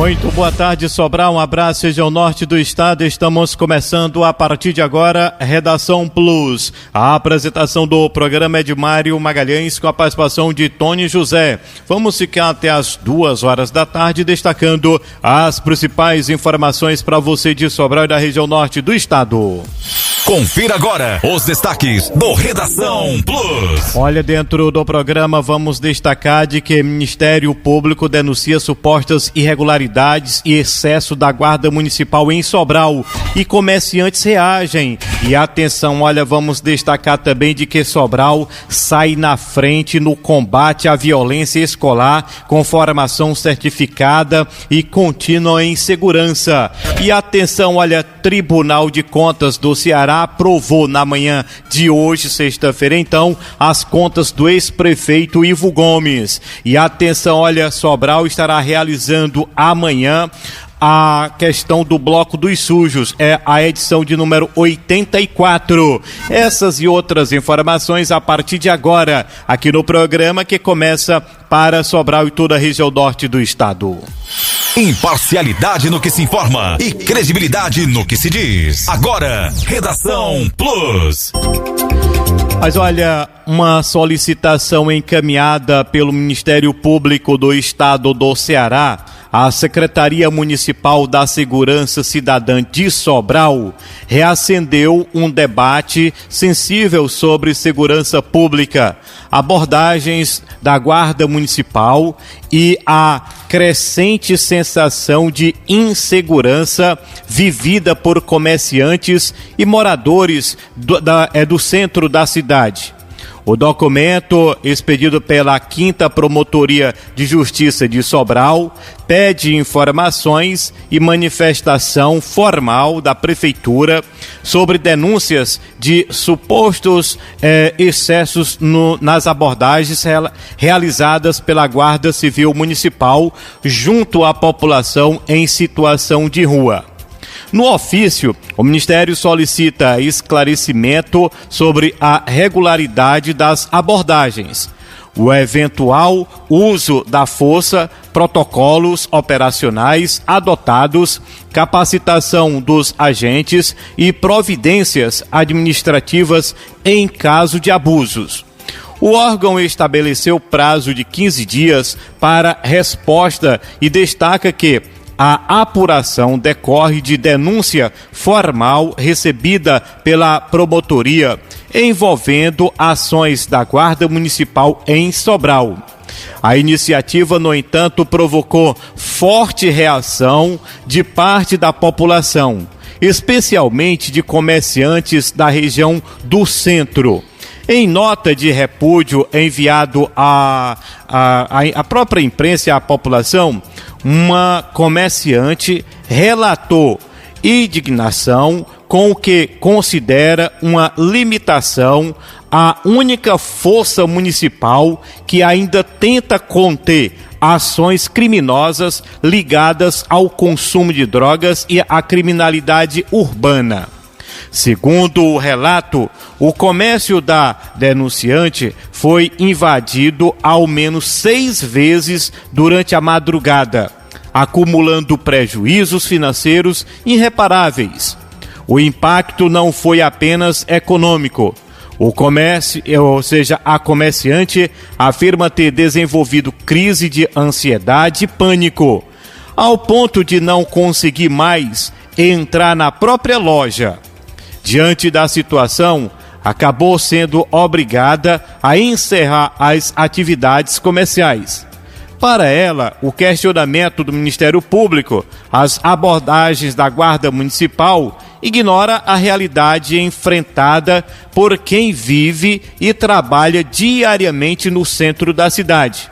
Muito boa tarde, Sobral, um abraço, região norte do estado. Estamos começando a partir de agora, Redação Plus. A apresentação do programa é de Mário Magalhães com a participação de Tony José. Vamos ficar até as 2 da tarde destacando as principais informações para você de Sobral e da região norte do estado. Confira agora os destaques do Redação Plus. Olha, dentro do programa vamos destacar de que o Ministério Público denuncia supostas irregularidades e excesso da Guarda Municipal em Sobral e comerciantes reagem. E atenção, olha, vamos destacar também de que Sobral sai na frente no combate à violência escolar com formação certificada e contínua em segurança. E atenção, olha, Tribunal de Contas do Ceará aprovou na manhã de hoje, sexta-feira, então, as contas do ex-prefeito Ivo Gomes. E atenção, olha, Sobral estará realizando amanhã a questão do Bloco dos Sujos, é a edição de número 84. Essas e outras informações a partir de agora, aqui no programa que começa para Sobral e toda a região norte do estado. Imparcialidade no que se informa e credibilidade no que se diz. Agora, Redação Plus. Mas olha, uma solicitação encaminhada pelo Ministério Público do Estado do Ceará à Secretaria Municipal da Segurança Cidadã de Sobral reacendeu um debate sensível sobre segurança pública, abordagens da Guarda Municipal e a crescente sensação de insegurança vivida por comerciantes e moradores do centro da cidade. O documento, expedido pela 5ª Promotoria de Justiça de Sobral, pede informações e manifestação formal da Prefeitura sobre denúncias de supostos excessos nas abordagens realizadas pela Guarda Civil Municipal junto à população em situação de rua. No ofício, o Ministério solicita esclarecimento sobre a regularidade das abordagens, o eventual uso da força, protocolos operacionais adotados, capacitação dos agentes e providências administrativas em caso de abusos. O órgão estabeleceu prazo de 15 dias para resposta e destaca que a apuração decorre de denúncia formal recebida pela promotoria envolvendo ações da Guarda Municipal em Sobral. A iniciativa, no entanto, provocou forte reação de parte da população, especialmente de comerciantes da região do centro. Em nota de repúdio enviado à própria imprensa e à população, uma comerciante relatou indignação com o que considera uma limitação à única força municipal que ainda tenta conter ações criminosas ligadas ao consumo de drogas e à criminalidade urbana. Segundo o relato, o comércio da denunciante foi invadido ao menos 6 vezes durante a madrugada, acumulando prejuízos financeiros irreparáveis. O impacto não foi apenas econômico. O comércio, ou seja, a comerciante afirma ter desenvolvido crise de ansiedade e pânico, ao ponto de não conseguir mais entrar na própria loja. Diante da situação, acabou sendo obrigada a encerrar as atividades comerciais. Para ela, o questionamento do Ministério Público, as abordagens da Guarda Municipal, ignora a realidade enfrentada por quem vive e trabalha diariamente no centro da cidade.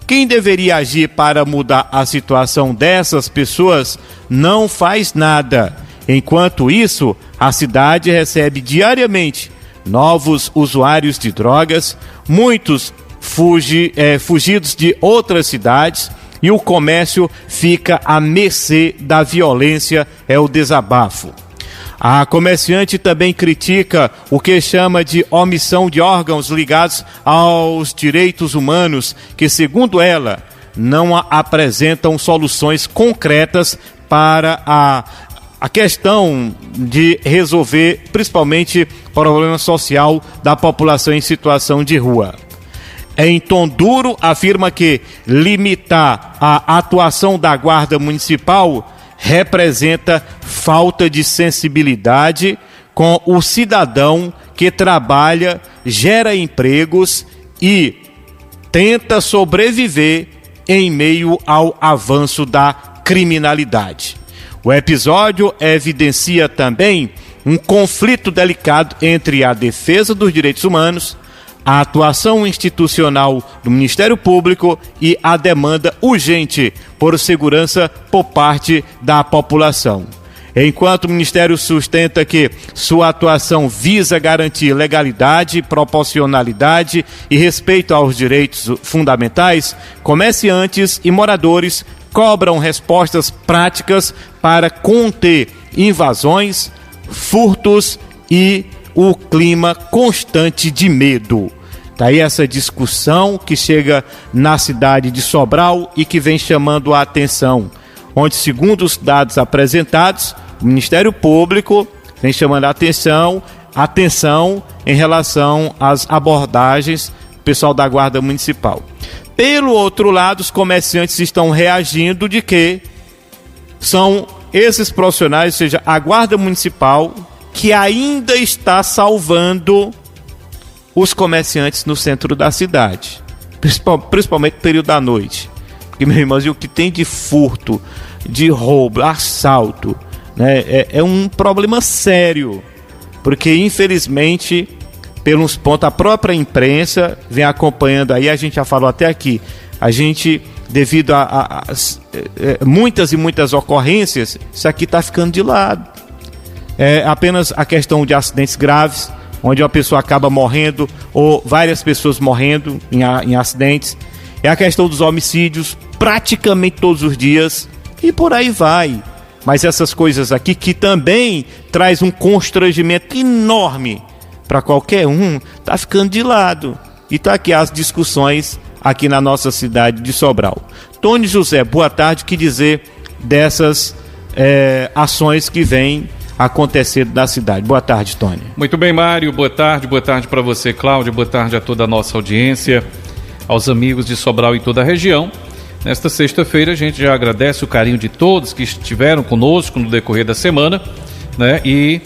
Quem deveria agir para mudar a situação dessas pessoas não faz nada. Enquanto isso, a cidade recebe diariamente novos usuários de drogas, muitos fugidos de outras cidades, e o comércio fica à mercê da violência, é o desabafo. A comerciante também critica o que chama de omissão de órgãos ligados aos direitos humanos, que, segundo ela, não apresentam soluções concretas para a questão de resolver, principalmente, o problema social da população em situação de rua. Em tom duro, afirma que limitar a atuação da Guarda Municipal representa falta de sensibilidade com o cidadão que trabalha, gera empregos e tenta sobreviver em meio ao avanço da criminalidade. O episódio evidencia também um conflito delicado entre a defesa dos direitos humanos, a atuação institucional do Ministério Público e a demanda urgente por segurança por parte da população. Enquanto o Ministério sustenta que sua atuação visa garantir legalidade, proporcionalidade e respeito aos direitos fundamentais, comerciantes e moradores cobram respostas práticas para conter invasões, furtos e o clima constante de medo. Daí essa discussão que chega na cidade de Sobral e que vem chamando a atenção, onde, segundo os dados apresentados, o Ministério Público vem chamando a atenção em relação às abordagens do pessoal da Guarda Municipal. Pelo outro lado, os comerciantes estão reagindo de que são esses profissionais, ou seja, a Guarda Municipal, que ainda está salvando os comerciantes no centro da cidade, principalmente no período da noite. Porque, meu irmãozinho, o que tem de furto, de roubo, assalto, né, é um problema sério, porque infelizmente, pelos pontos, a própria imprensa vem acompanhando aí, a gente já falou até aqui, a gente, devido a muitas e muitas ocorrências, isso aqui está ficando de lado. É apenas a questão de acidentes graves, onde uma pessoa acaba morrendo ou várias pessoas morrendo em acidentes. É a questão dos homicídios, praticamente todos os dias, e por aí vai. Mas essas coisas aqui, que também traz um constrangimento enorme para qualquer um, tá ficando de lado. E tá aqui as discussões aqui na nossa cidade de Sobral. Tony José, boa tarde. O que dizer dessas ações que vêm acontecendo na cidade? Boa tarde, Tony. Muito bem, Mário. Boa tarde para você, Cláudio. Boa tarde a toda a nossa audiência, aos amigos de Sobral e toda a região. Nesta sexta-feira a gente já agradece o carinho de todos que estiveram conosco no decorrer da semana, né? E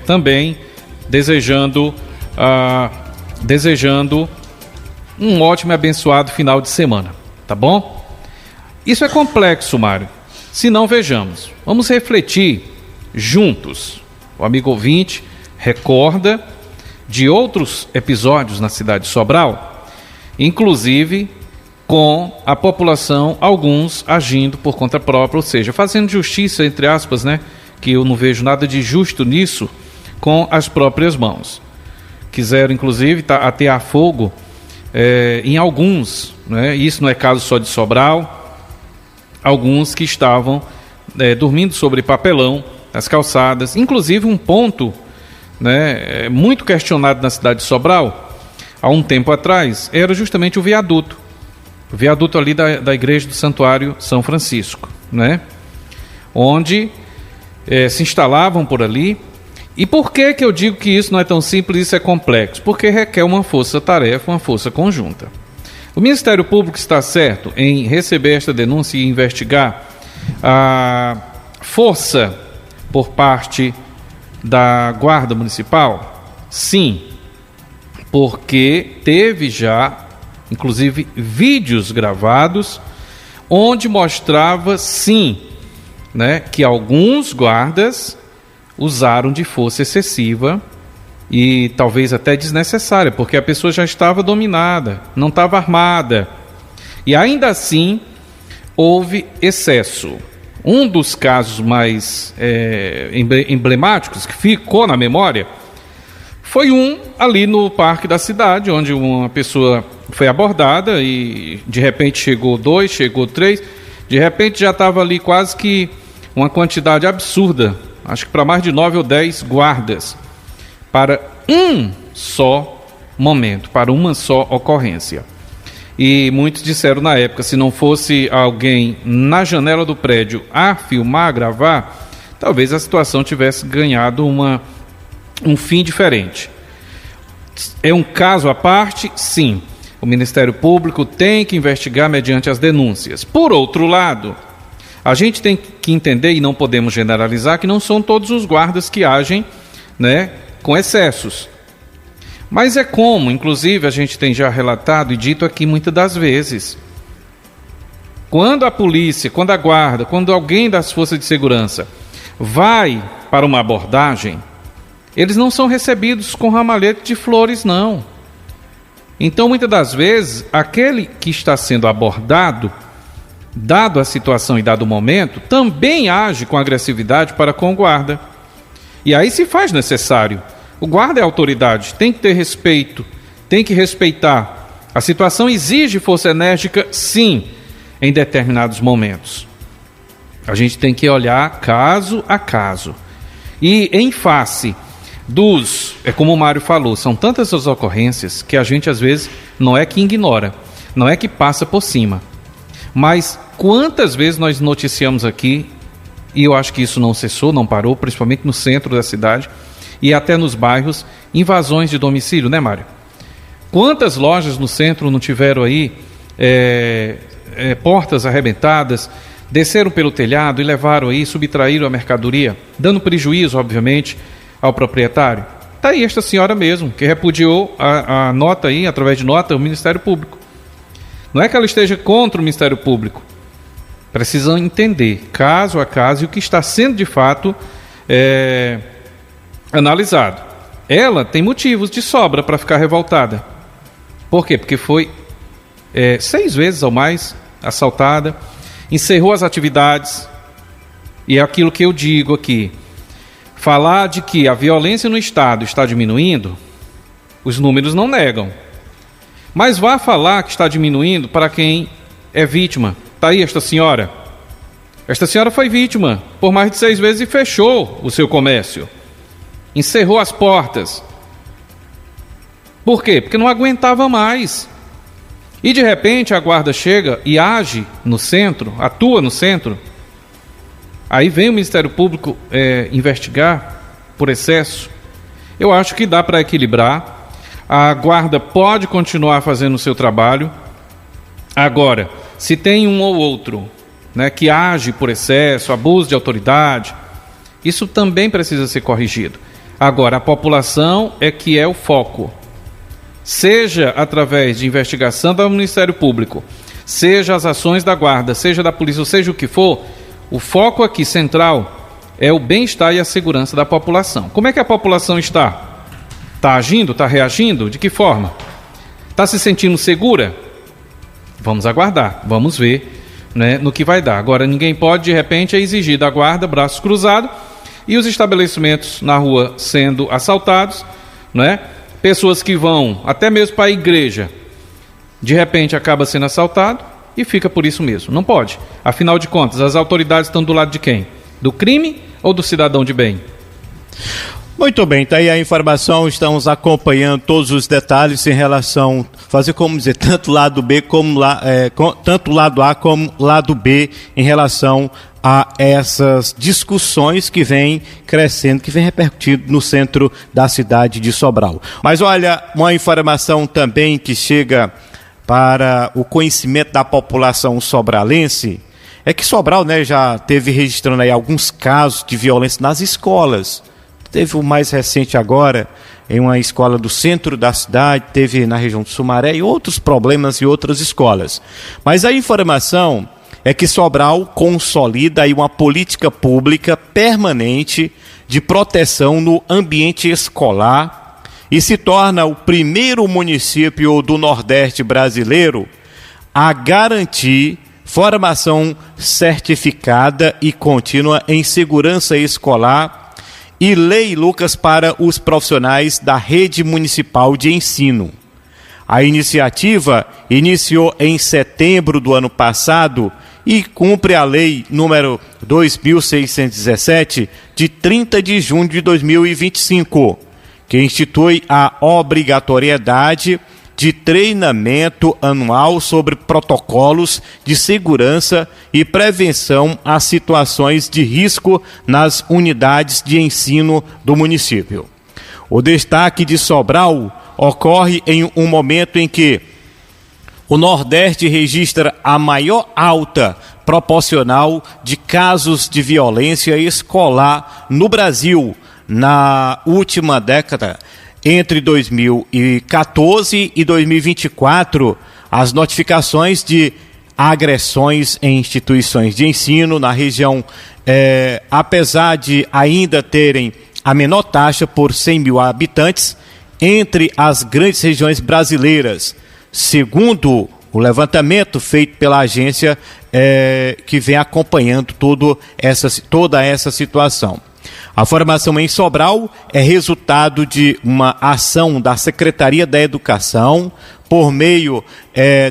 também desejando um ótimo e abençoado final de semana, tá bom? Isso é complexo, Mário. Se não, vejamos. Vamos refletir juntos. O amigo ouvinte recorda de outros episódios na cidade de Sobral, inclusive com a população, alguns agindo por conta própria, ou seja, fazendo justiça, entre aspas, né? Que eu não vejo nada de justo nisso, com as próprias mãos. Quiseram, inclusive, atear fogo em alguns, né? Isso não é caso só de Sobral, alguns que estavam dormindo sobre papelão nas calçadas. Inclusive, um ponto, né, muito questionado na cidade de Sobral, há um tempo atrás, era justamente o viaduto ali da igreja do Santuário São Francisco, né? Onde se instalavam por ali. E por que eu digo que isso não é tão simples, isso é complexo? Porque requer uma força-tarefa, uma força conjunta. O Ministério Público está certo em receber esta denúncia e investigar a força por parte da Guarda Municipal? Sim, porque teve já, inclusive, vídeos gravados onde mostrava, sim, né, que alguns guardas usaram de força excessiva e talvez até desnecessária, porque a pessoa já estava dominada, não estava armada. E ainda assim, houve excesso. Um dos casos mais emblemáticos, que ficou na memória, foi um ali no parque da cidade, onde uma pessoa foi abordada e de repente chegou 2, chegou 3, de repente já estava ali quase que uma quantidade absurda, acho que para mais de 9 ou 10 guardas, para um só momento, para uma só ocorrência. E muitos disseram na época, se não fosse alguém na janela do prédio a filmar, a gravar, talvez a situação tivesse ganhado um fim diferente. É um caso à parte? Sim. O Ministério Público tem que investigar mediante as denúncias. Por outro lado, a gente tem que entender, e não podemos generalizar, que não são todos os guardas que agem, né, com excessos. Mas é como, inclusive, a gente tem já relatado e dito aqui muitas das vezes. Quando a polícia, quando a guarda, quando alguém das forças de segurança vai para uma abordagem, eles não são recebidos com ramalhete de flores, não. Então, muitas das vezes, aquele que está sendo abordado, dado a situação e dado o momento, também age com agressividade para com o guarda. E aí se faz necessário. O guarda é autoridade, tem que ter respeito, tem que respeitar. A situação exige força enérgica, sim, em determinados momentos. A gente tem que olhar caso a caso. E em face é como o Mário falou, são tantas as ocorrências que a gente às vezes não é que ignora, não é que passa por cima. Mas quantas vezes nós noticiamos aqui, e eu acho que isso não cessou, não parou, principalmente no centro da cidade e até nos bairros, invasões de domicílio, né, Mário? Quantas lojas no centro não tiveram aí portas arrebentadas, desceram pelo telhado e levaram aí, subtraíram a mercadoria, dando prejuízo, obviamente, ao proprietário? Está aí esta senhora mesmo, que repudiou a nota aí, através de nota, o Ministério Público. Não é que ela esteja contra o Ministério Público. Precisam entender, caso a caso, e o que está sendo de fato analisado. Ela tem motivos de sobra para ficar revoltada. Por quê? Porque foi 6 vezes ou mais assaltada, encerrou as atividades, e é aquilo que eu digo aqui. Falar de que a violência no Estado está diminuindo, os números não negam. Mas vá falar que está diminuindo para quem é vítima. Está aí esta senhora. Esta senhora foi vítima por mais de 6 vezes e fechou o seu comércio. Encerrou as portas. Por quê? Porque não aguentava mais. E de repente a guarda chega e age no centro, atua no centro. Aí vem o Ministério Público investigar por excesso. Eu acho que dá para equilibrar. A guarda pode continuar fazendo o seu trabalho. Agora, se tem um ou outro, né, que age por excesso, abuso de autoridade, isso também precisa ser corrigido. Agora, a população é que é o foco. Seja através de investigação do Ministério Público, seja as ações da guarda, seja da polícia, ou seja o que for, o foco aqui central é o bem-estar e a segurança da população. Como é que a população está? Está agindo? Está reagindo? De que forma? Está se sentindo segura? Vamos aguardar, vamos ver, né, no que vai dar. Agora, ninguém pode, de repente, exigir da guarda braços cruzados e os estabelecimentos na rua sendo assaltados, né? Pessoas que vão até mesmo para a igreja, de repente acaba sendo assaltado e fica por isso mesmo. Não pode. Afinal de contas, as autoridades estão do lado de quem? Do crime ou do cidadão de bem? Muito bem, tá aí a informação, estamos acompanhando todos os detalhes em relação, fazer como dizer, tanto lado B como tanto lado A como lado B em relação a essas discussões que vêm crescendo, que vem repercutindo no centro da cidade de Sobral. Mas olha, uma informação também que chega para o conhecimento da população sobralense, é que Sobral, né, já teve registrando aí alguns casos de violência nas escolas. Teve o mais recente agora, em uma escola do centro da cidade, teve na região de Sumaré e outros problemas em outras escolas. Mas a informação é que Sobral consolida aí uma política pública permanente de proteção no ambiente escolar e se torna o primeiro município do Nordeste brasileiro a garantir formação certificada e contínua em segurança escolar e Lei Lucas para os profissionais da rede municipal de ensino. A iniciativa iniciou em setembro do ano passado e cumpre a Lei número 2.617, de 30 de junho de 2025, que institui a obrigatoriedade de treinamento anual sobre protocolos de segurança e prevenção a situações de risco nas unidades de ensino do município. O destaque de Sobral ocorre em um momento em que o Nordeste registra a maior alta proporcional de casos de violência escolar no Brasil na última década. Entre 2014 e 2024, as notificações de agressões em instituições de ensino na região, apesar de ainda terem a menor taxa por 100 mil habitantes entre as grandes regiões brasileiras, segundo o levantamento feito pela agência que vem acompanhando toda essa situação. A formação em Sobral é resultado de uma ação da Secretaria da Educação por meio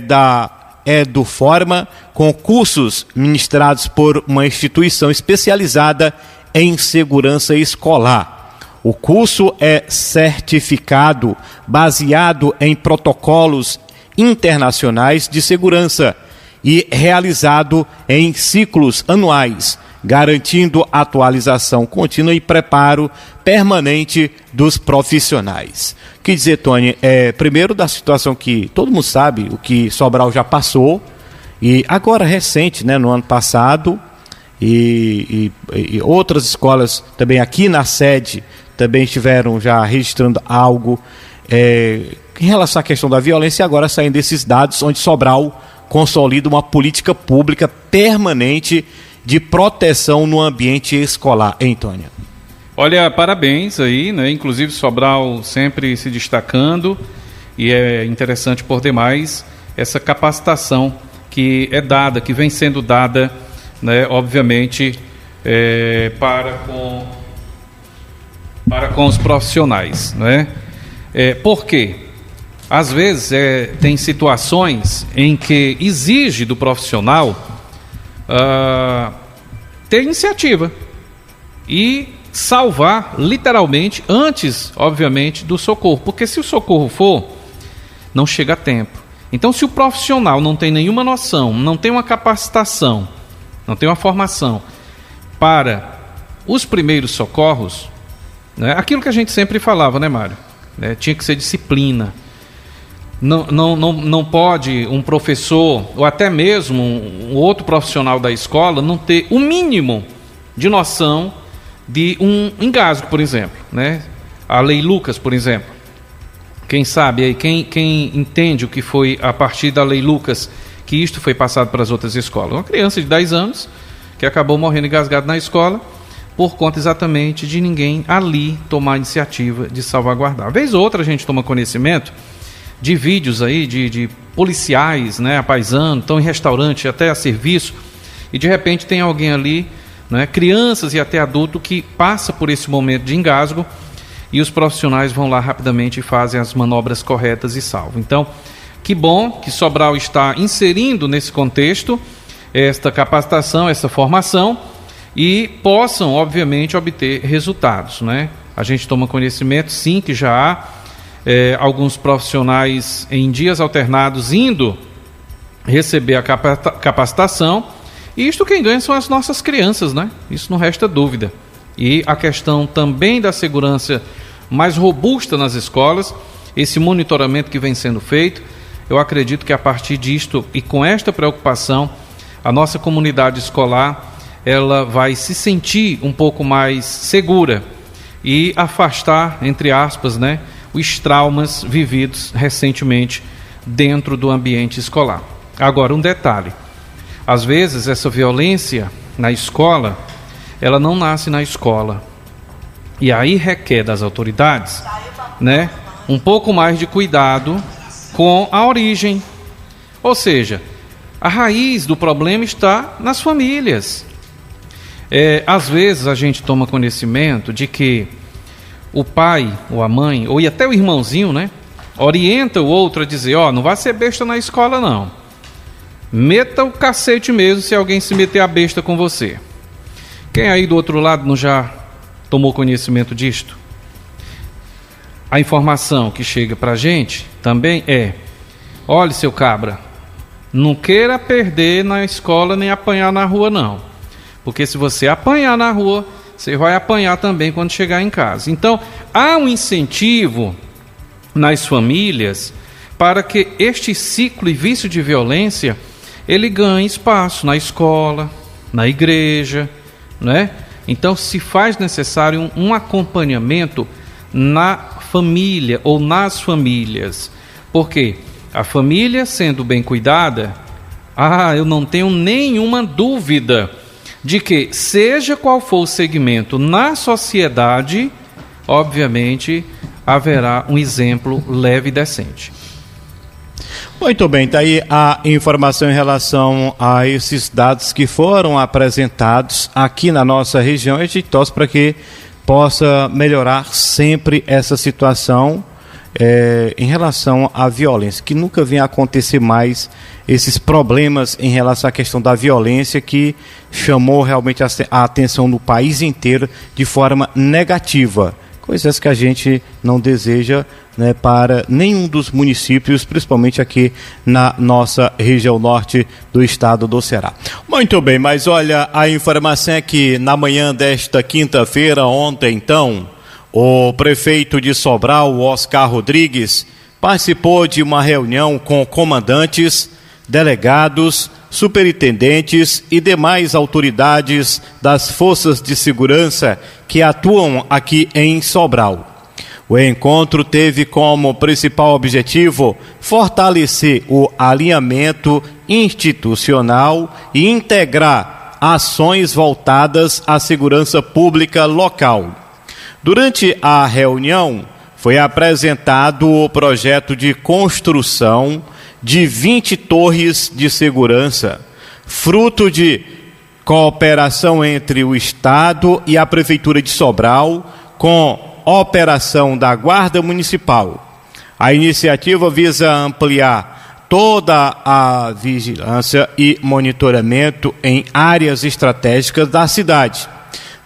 da Eduforma, com cursos ministrados por uma instituição especializada em segurança escolar. O curso é certificado baseado em protocolos internacionais de segurança e realizado em ciclos anuais, garantindo atualização contínua e preparo permanente dos profissionais. Que dizer, Tony, primeiro da situação que todo mundo sabe, o que Sobral já passou, e agora recente, né, no ano passado, e outras escolas também aqui na sede também estiveram já registrando algo em relação à questão da violência, e agora saindo desses dados onde Sobral consolida uma política pública permanente de proteção no ambiente escolar, hein, Tônia? Olha, parabéns aí, né? Inclusive Sobral sempre se destacando, e é interessante por demais essa capacitação que é dada, que vem sendo dada, né, obviamente, para com os profissionais, né? Por quê? Às vezes tem situações em que exige do profissional ter iniciativa e salvar literalmente antes, obviamente, do socorro, porque se o socorro for, não chega a tempo. Então, se o profissional não tem nenhuma noção, não tem uma capacitação, não tem uma formação para os primeiros socorros, né, aquilo que a gente sempre falava, né, Mário? Tinha que ser disciplina. Não pode um professor ou até mesmo um outro profissional da escola não ter o mínimo de noção de um engasgo, por exemplo, né? A Lei Lucas, por exemplo. Quem sabe aí, quem entende o que foi a partir da Lei Lucas que isto foi passado para as outras escolas? Uma criança de 10 anos que acabou morrendo engasgado na escola por conta exatamente de ninguém ali tomar a iniciativa de salvaguardar. Vez ou outra a gente toma conhecimento de vídeos aí de policiais, né, apaisando, estão em restaurante, até a serviço, e de repente tem alguém ali, né, crianças e até adulto, que passa por esse momento de engasgo, e os profissionais vão lá rapidamente e fazem as manobras corretas e salvam. Então, que bom que Sobral está inserindo nesse contexto esta capacitação, essa formação, e possam, obviamente, obter resultados, né? A gente toma conhecimento, sim, que já há alguns profissionais em dias alternados indo receber a capacitação, e isto quem ganha são as nossas crianças, né? Isso não resta dúvida. E a questão também da segurança mais robusta nas escolas, esse monitoramento que vem sendo feito, eu acredito que a partir disto e com esta preocupação, a nossa comunidade escolar, ela vai se sentir um pouco mais segura e afastar, entre aspas, né, os traumas vividos recentemente dentro do ambiente escolar. Agora, um detalhe: às vezes essa violência na escola, ela não nasce na escola, e aí requer das autoridades, né, um pouco mais de cuidado com a origem. Ou seja, a raiz do problema está nas famílias. Às vezes a gente toma conhecimento de que o pai ou a mãe, ou até o irmãozinho, né, orienta o outro a dizer: não vai ser besta na escola não, meta o cacete mesmo se alguém se meter a besta com você. Quem aí do outro lado não já tomou conhecimento disto? A informação que chega pra gente também olhe, seu cabra, não queira perder na escola nem apanhar na rua não, porque se você apanhar na rua, você vai apanhar também quando chegar em casa. Então, há um incentivo nas famílias para que este ciclo e vício de violência, ele ganhe espaço na escola, na igreja, né? Então, se faz necessário um acompanhamento na família ou nas famílias. Por quê? A família sendo bem cuidada, eu não tenho nenhuma dúvida de que, seja qual for o segmento na sociedade, obviamente haverá um exemplo leve e decente. Muito bem, está aí a informação em relação a esses dados que foram apresentados aqui na nossa região. A gente torce para que possa melhorar sempre essa situação em relação à violência, que nunca venha acontecer mais esses problemas em relação à questão da violência, que chamou realmente a atenção do país inteiro de forma negativa. Coisas que a gente não deseja, né, para nenhum dos municípios, principalmente aqui na nossa região norte do estado do Ceará. Muito bem, mas olha, a informação é que na manhã desta quinta-feira, ontem então, o prefeito de Sobral, Oscar Rodrigues, participou de uma reunião com comandantes, delegados, superintendentes e demais autoridades das forças de segurança que atuam aqui em Sobral. O encontro teve como principal objetivo fortalecer o alinhamento institucional e integrar ações voltadas à segurança pública local. Durante a reunião, foi apresentado o projeto de construção de 20 torres de segurança, fruto de cooperação entre o Estado e a Prefeitura de Sobral, com operação da Guarda Municipal. A iniciativa visa ampliar toda a vigilância e monitoramento em áreas estratégicas da cidade.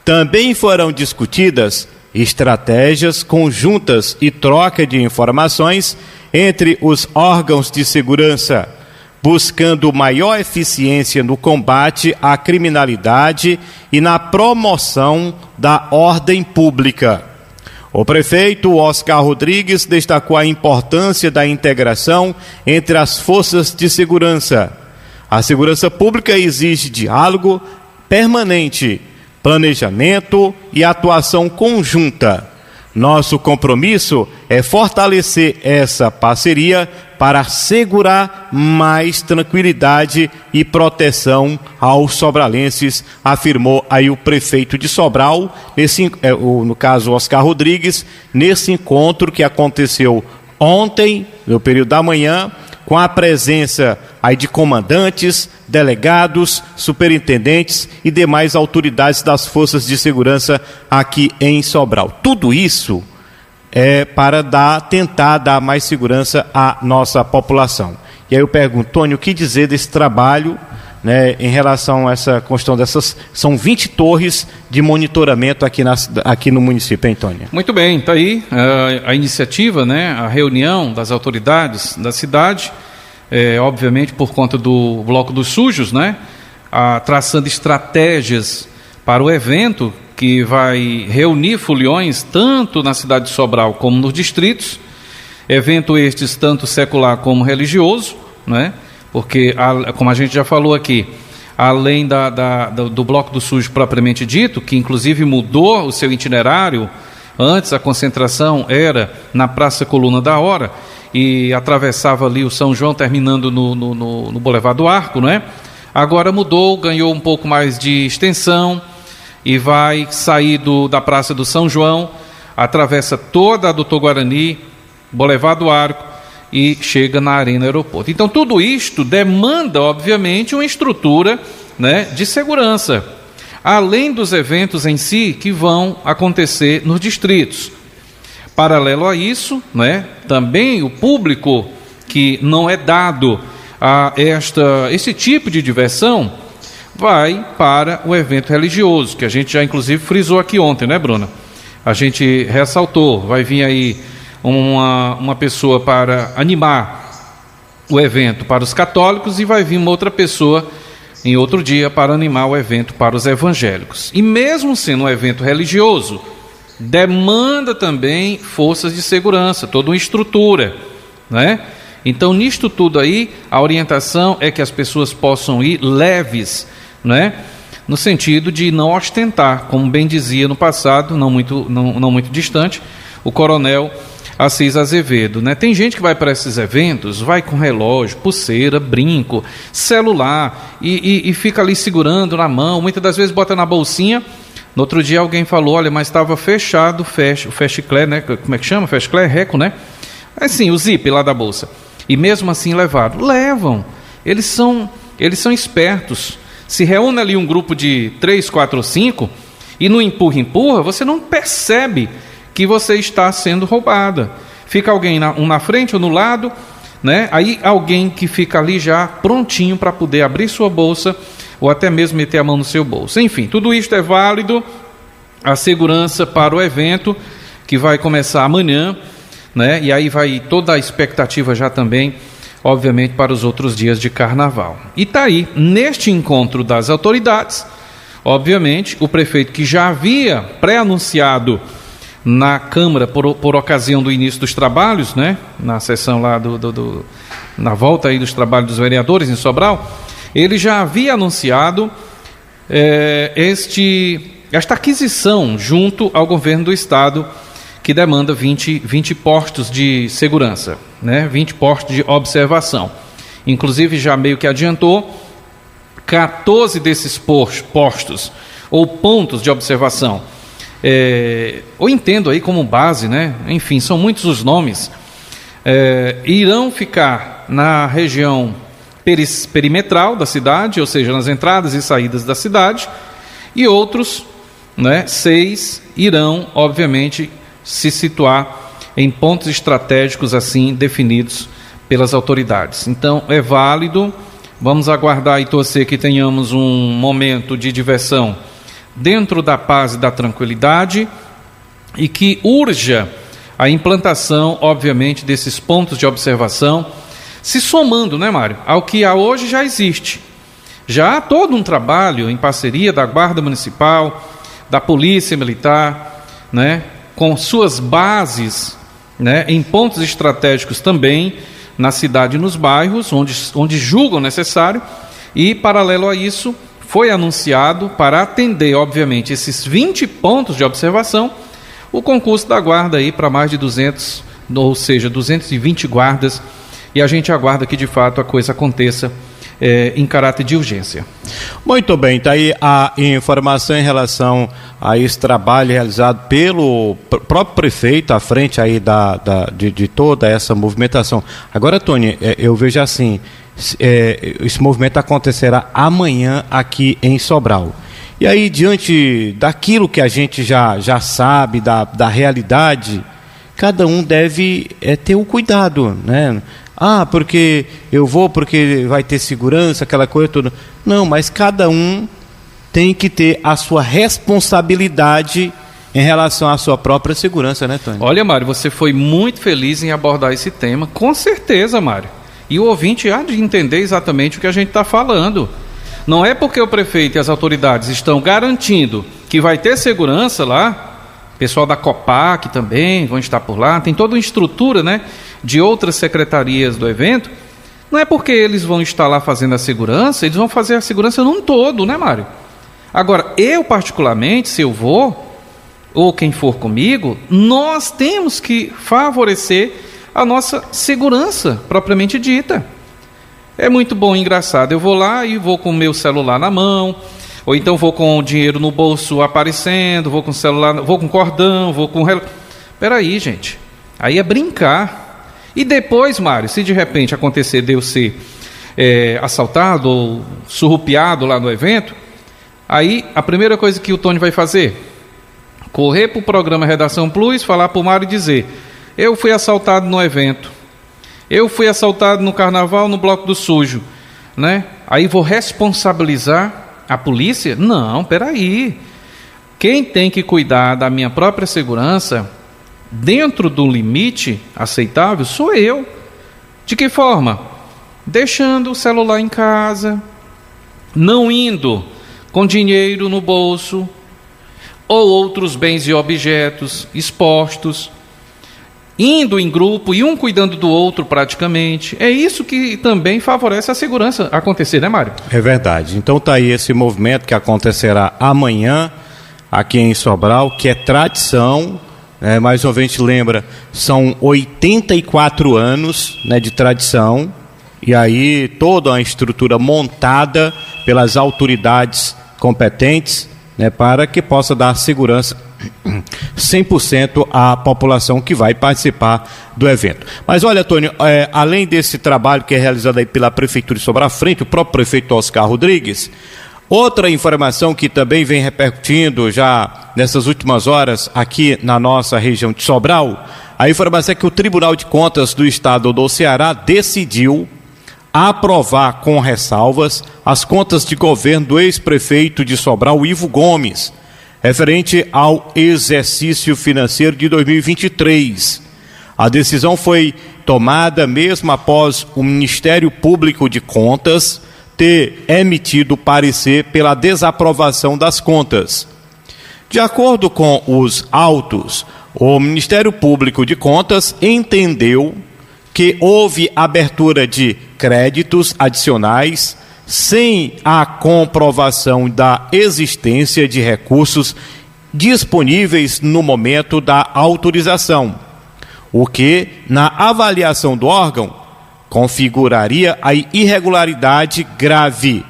Também foram discutidas estratégias conjuntas e troca de informações entre os órgãos de segurança, buscando maior eficiência no combate à criminalidade e na promoção da ordem pública. O prefeito Oscar Rodrigues destacou a importância da integração entre as forças de segurança. A segurança pública exige diálogo permanente, planejamento e atuação conjunta. Nosso compromisso é fortalecer essa parceria para assegurar mais tranquilidade e proteção aos sobralenses, afirmou aí o prefeito de Sobral, no caso Oscar Rodrigues, nesse encontro que aconteceu ontem, no período da manhã, com a presença aí de comandantes, delegados, superintendentes e demais autoridades das forças de segurança aqui em Sobral. Tudo isso é para tentar dar mais segurança à nossa população. E aí eu pergunto, Tony, o que dizer desse trabalho, né, em relação a essa construção dessas, são 20 torres de monitoramento aqui no município, hein, Tony? Muito bem, está aí a iniciativa, né, a reunião das autoridades da cidade, obviamente por conta do Bloco dos Sujos, né, traçando estratégias para o evento que vai reunir foliões tanto na cidade de Sobral como nos distritos, evento estes tanto secular como religioso, né, porque, como a gente já falou aqui, além do Bloco do Sujo propriamente dito, que inclusive mudou o seu itinerário, antes a concentração era na Praça Coluna da Hora, e atravessava ali o São João, terminando no Boulevard do Arco, né? Agora mudou, ganhou um pouco mais de extensão, e vai sair da Praça do São João, atravessa toda a Doutor Guarani, Boulevard do Arco, e chega na Arena Aeroporto. Então tudo isto demanda, obviamente, uma estrutura, né, de segurança, além dos eventos em si que vão acontecer nos distritos. Paralelo a isso, né, também o público que não é dado a esse tipo de diversão vai para o evento religioso, que a gente já inclusive frisou aqui ontem, né, Bruna? A gente ressaltou, vai vir aí uma pessoa para animar o evento para os católicos e vai vir uma outra pessoa em outro dia para animar o evento para os evangélicos. E mesmo sendo um evento religioso, demanda também forças de segurança, toda uma estrutura, né? Então, nisto tudo aí, a orientação é que as pessoas possam ir leves, né? No sentido de não ostentar, como bem dizia no passado, não muito distante, o coronel Assis Azevedo, né? Tem gente que vai para esses eventos, vai com relógio, pulseira, brinco, celular e fica ali segurando na mão, muitas das vezes bota na bolsinha. No outro dia alguém falou, olha, mas estava fechado o Fastclé, né? Como é que chama? Fastclé, Reco, né? Assim, o zip lá da bolsa. E mesmo assim levam. Eles são espertos. Se reúne ali um grupo de 3, 4 ou 5 e no empurra, você não percebe que você está sendo roubada. Fica alguém um na frente ou no lado, né? Aí alguém que fica ali já prontinho para poder abrir sua bolsa ou até mesmo meter a mão no seu bolso. Enfim, tudo isto é válido. A segurança para o evento que vai começar amanhã, né? E aí vai toda a expectativa já também, obviamente, para os outros dias de carnaval. E está aí, neste encontro das autoridades, obviamente, o prefeito que já havia pré-anunciado na Câmara por ocasião do início dos trabalhos, né? Na sessão lá na volta aí dos trabalhos dos vereadores em Sobral, ele já havia anunciado esta aquisição junto ao governo do estado, que demanda 20 postos de segurança, né? 20 postos de observação. Inclusive já meio que adiantou 14 desses postos ou pontos de observação. Eu entendo aí como base, né? Enfim, são muitos os nomes. Irão ficar na região perimetral da cidade, ou seja, nas entradas e saídas da cidade, e outros, né, 6 irão, obviamente, se situar em pontos estratégicos assim definidos pelas autoridades. Então é válido, vamos aguardar e torcer que tenhamos um momento de diversão dentro da paz e da tranquilidade e que urja a implantação, obviamente, desses pontos de observação, se somando, né, Mário, ao que hoje já existe. Já há todo um trabalho em parceria da Guarda Municipal, da Polícia Militar, né, com suas bases, né, em pontos estratégicos também, na cidade e nos bairros, onde julgam necessário, e, paralelo a isso, foi anunciado para atender, obviamente, esses 20 pontos de observação, o concurso da guarda aí para mais de 200, ou seja, 220 guardas, e a gente aguarda que, de fato, a coisa aconteça em caráter de urgência. Muito bem, está aí a informação em relação a esse trabalho realizado pelo próprio prefeito à frente aí de toda essa movimentação. Agora, Tony, eu vejo assim, esse movimento acontecerá amanhã aqui em Sobral. E aí, diante daquilo que a gente já sabe, da realidade, cada um deve ter o cuidado, né? Porque eu vou, porque vai ter segurança, aquela coisa toda. Não, mas cada um tem que ter a sua responsabilidade em relação à sua própria segurança, né, Tony? Olha, Mário, você foi muito feliz em abordar esse tema, com certeza, Mário. E o ouvinte há de entender exatamente o que a gente está falando. Não é porque o prefeito e as autoridades estão garantindo que vai ter segurança lá, pessoal da Copac também vão estar por lá, tem toda uma estrutura, né, de outras secretarias do evento. Não é porque eles vão estar lá fazendo a segurança, eles vão fazer a segurança num todo, né, Mário? Agora, eu particularmente, se eu vou, ou quem for comigo, nós temos que favorecer a nossa segurança propriamente dita. É muito bom e engraçado, eu vou lá e vou com o meu celular na mão, ou então vou com o dinheiro no bolso aparecendo, vou com o celular, vou com cordão, vou com relógio. Peraí, gente, aí é brincar. E depois, Mário, se de repente acontecer de eu ser assaltado ou surrupiado lá no evento, aí a primeira coisa que o Tony vai fazer, correr para o programa Redação Plus, falar para o Mário e dizer: eu fui assaltado no evento, eu fui assaltado no carnaval, no Bloco do Sujo, né? Aí vou responsabilizar a polícia? Não, peraí. Quem tem que cuidar da minha própria segurança, dentro do limite aceitável, sou eu. De que forma? deixando o celular em casa, não indo com dinheiro no bolso ou outros bens e objetos expostos, indo em grupo e um cuidando do outro praticamente. É isso que também favorece a segurança acontecer, né, Mário? É verdade. Então tá aí esse movimento que acontecerá amanhã aqui em Sobral, que é tradição, mais uma vez a gente lembra, são 84 anos, né, de tradição, e aí toda uma estrutura montada pelas autoridades competentes, né, para que possa dar segurança 100% à população que vai participar do evento. Mas olha, Antônio, além desse trabalho que é realizado aí pela Prefeitura de Sobral, à frente, o próprio prefeito Oscar Rodrigues, outra informação que também vem repercutindo já nessas últimas horas aqui na nossa região de Sobral, a informação é que o Tribunal de Contas do Estado do Ceará decidiu aprovar com ressalvas as contas de governo do ex-prefeito de Sobral, Ivo Gomes, referente ao exercício financeiro de 2023. A decisão foi tomada mesmo após o Ministério Público de Contas ter emitido parecer pela desaprovação das contas. De acordo com os autos, o Ministério Público de Contas entendeu que houve abertura de créditos adicionais sem a comprovação da existência de recursos disponíveis no momento da autorização, o que, na avaliação do órgão, configuraria a irregularidade grave.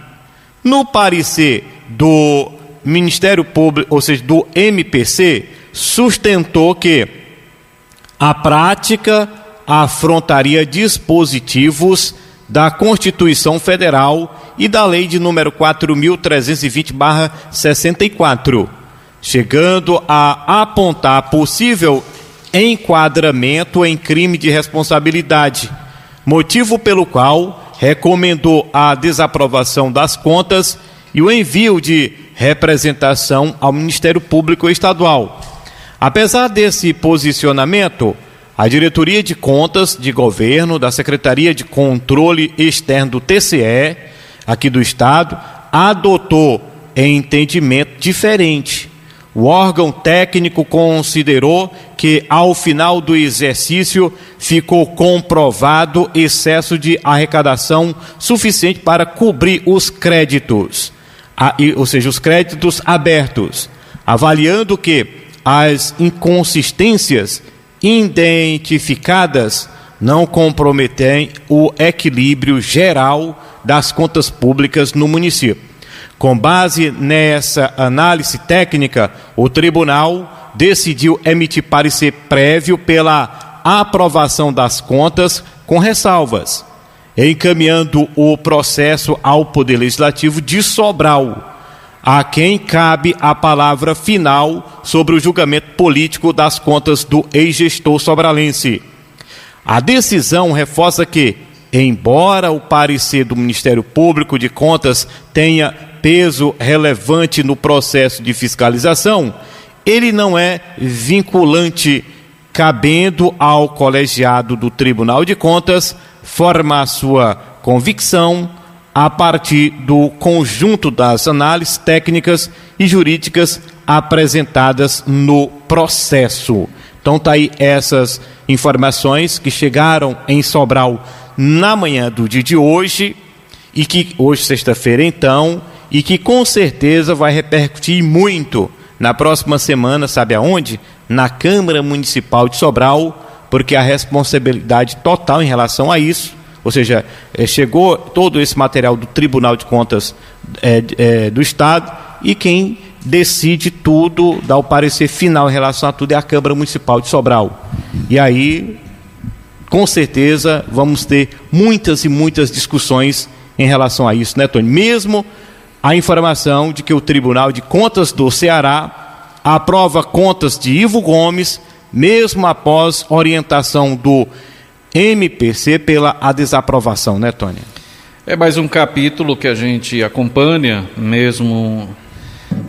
No parecer do Ministério Público, ou seja, do MPC, sustentou que a prática afrontaria dispositivos da Constituição Federal e da Lei de número 4.320/64, chegando a apontar possível enquadramento em crime de responsabilidade, motivo pelo qual recomendou a desaprovação das contas e o envio de representação ao Ministério Público Estadual. Apesar desse posicionamento, a Diretoria de Contas de Governo da Secretaria de Controle Externo do TCE, aqui do Estado, adotou entendimento diferente. O órgão técnico considerou que, ao final do exercício, ficou comprovado excesso de arrecadação suficiente para cobrir os créditos, ou seja, os créditos abertos, avaliando que as inconsistências identificadas não comprometem o equilíbrio geral das contas públicas no município. Com base nessa análise técnica, o tribunal decidiu emitir parecer prévio pela aprovação das contas com ressalvas, encaminhando o processo ao Poder Legislativo de Sobral, a quem cabe a palavra final sobre o julgamento político das contas do ex-gestor sobralense. A decisão reforça que, embora o parecer do Ministério Público de Contas tenha peso relevante no processo de fiscalização, ele não é vinculante, cabendo ao colegiado do Tribunal de Contas formar sua convicção a partir do conjunto das análises técnicas e jurídicas apresentadas no processo. Então tá aí essas informações que chegaram em Sobral na manhã do dia de hoje, e que hoje, sexta-feira então, e que com certeza vai repercutir muito na próxima semana, sabe aonde? Na Câmara Municipal de Sobral, porque a responsabilidade total em relação a isso, ou seja, chegou todo esse material do Tribunal de Contas do Estado, e quem decide tudo, dá o parecer final em relação a tudo, é a Câmara Municipal de Sobral. E aí, com certeza, vamos ter muitas e muitas discussões em relação a isso, né, Tony? Mesmo a informação de que o Tribunal de Contas do Ceará aprova contas de Ivo Gomes, mesmo após orientação do MPC pela a desaprovação, né, Tony? É mais um capítulo que a gente acompanha, mesmo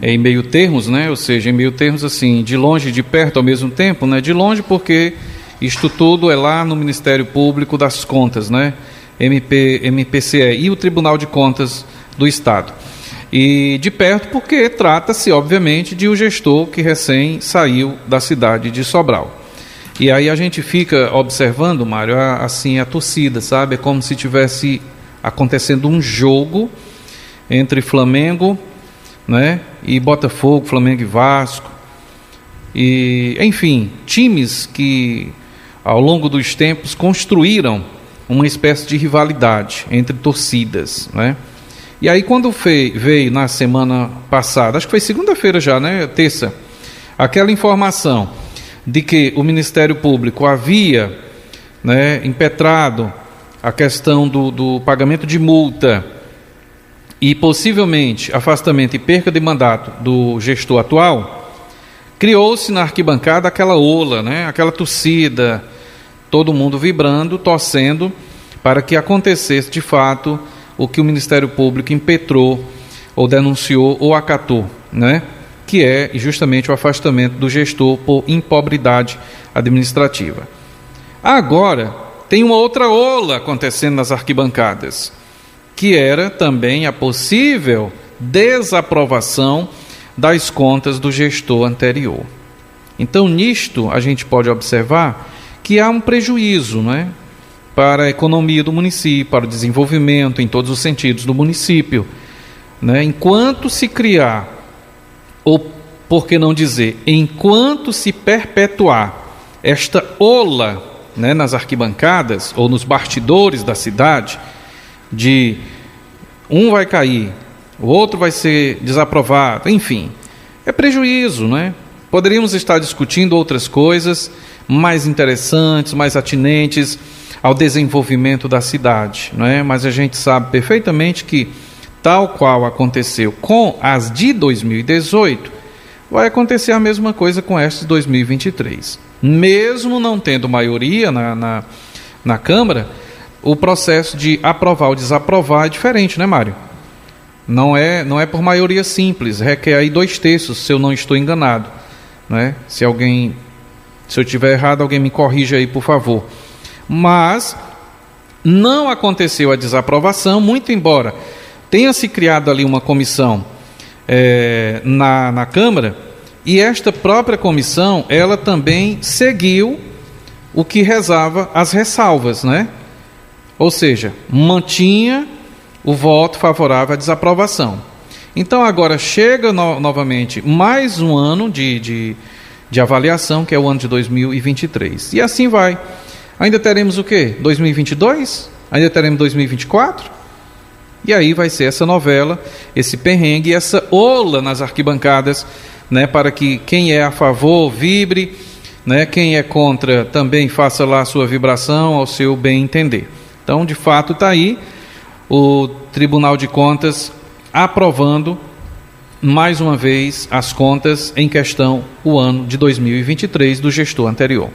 em meio termos, né? Ou seja, em meio termos assim, de longe e de perto ao mesmo tempo, né? De longe porque isto tudo é lá no Ministério Público das Contas, né? MPCE e o Tribunal de Contas do Estado. E de perto porque trata-se, obviamente, de um gestor que recém saiu da cidade de Sobral. E aí a gente fica observando, Mário, assim, a torcida, sabe? É como se tivesse acontecendo um jogo entre Flamengo, né, e Botafogo, Flamengo e Vasco. E, enfim, times que ao longo dos tempos construíram uma espécie de rivalidade entre torcidas, né? E aí quando veio na semana passada, acho que foi segunda-feira já, né, terça, aquela informação de que o Ministério Público havia, né, impetrado a questão do pagamento de multa e possivelmente afastamento e perca de mandato do gestor atual, criou-se na arquibancada aquela ola, né, aquela torcida, todo mundo vibrando, torcendo para que acontecesse de fato o que o Ministério Público impetrou, ou denunciou, ou acatou, né? Que é justamente o afastamento do gestor por impobridade administrativa. Agora, tem uma outra ola acontecendo nas arquibancadas, que era também a possível desaprovação das contas do gestor anterior. Então, nisto, a gente pode observar que há um prejuízo, né, para a economia do município, para o desenvolvimento em todos os sentidos do município, né? Enquanto se criar, ou por que não dizer, enquanto se perpetuar esta ola, né, nas arquibancadas ou nos bastidores da cidade, de um vai cair, o outro vai ser desaprovado, enfim, é prejuízo, né? Poderíamos estar discutindo outras coisas mais interessantes, mais atinentes ao desenvolvimento da cidade, não é? Mas a gente sabe perfeitamente que, tal qual aconteceu com as de 2018, vai acontecer a mesma coisa com estas de 2023. Mesmo não tendo maioria na Câmara, o processo de aprovar ou desaprovar é diferente, né, Mário? Não é por maioria simples, requer aí 2/3, se eu não estou enganado, né? Se eu estiver errado, alguém me corrija aí, por favor. Mas não aconteceu a desaprovação, muito embora tenha se criado ali uma comissão na Câmara, e esta própria comissão, ela também seguiu o que rezava as ressalvas, né? Ou seja, mantinha o voto favorável à desaprovação. Então agora chega novamente mais um ano de avaliação, que é o ano de 2023. E assim vai. Ainda teremos o quê? 2022? Ainda teremos 2024? E aí vai ser essa novela, esse perrengue, essa ola nas arquibancadas, né, para que quem é a favor vibre, né, quem é contra também faça lá a sua vibração ao seu bem entender. Então, de fato, está aí o Tribunal de Contas aprovando mais uma vez as contas em questão, o ano de 2023 do gestor anterior.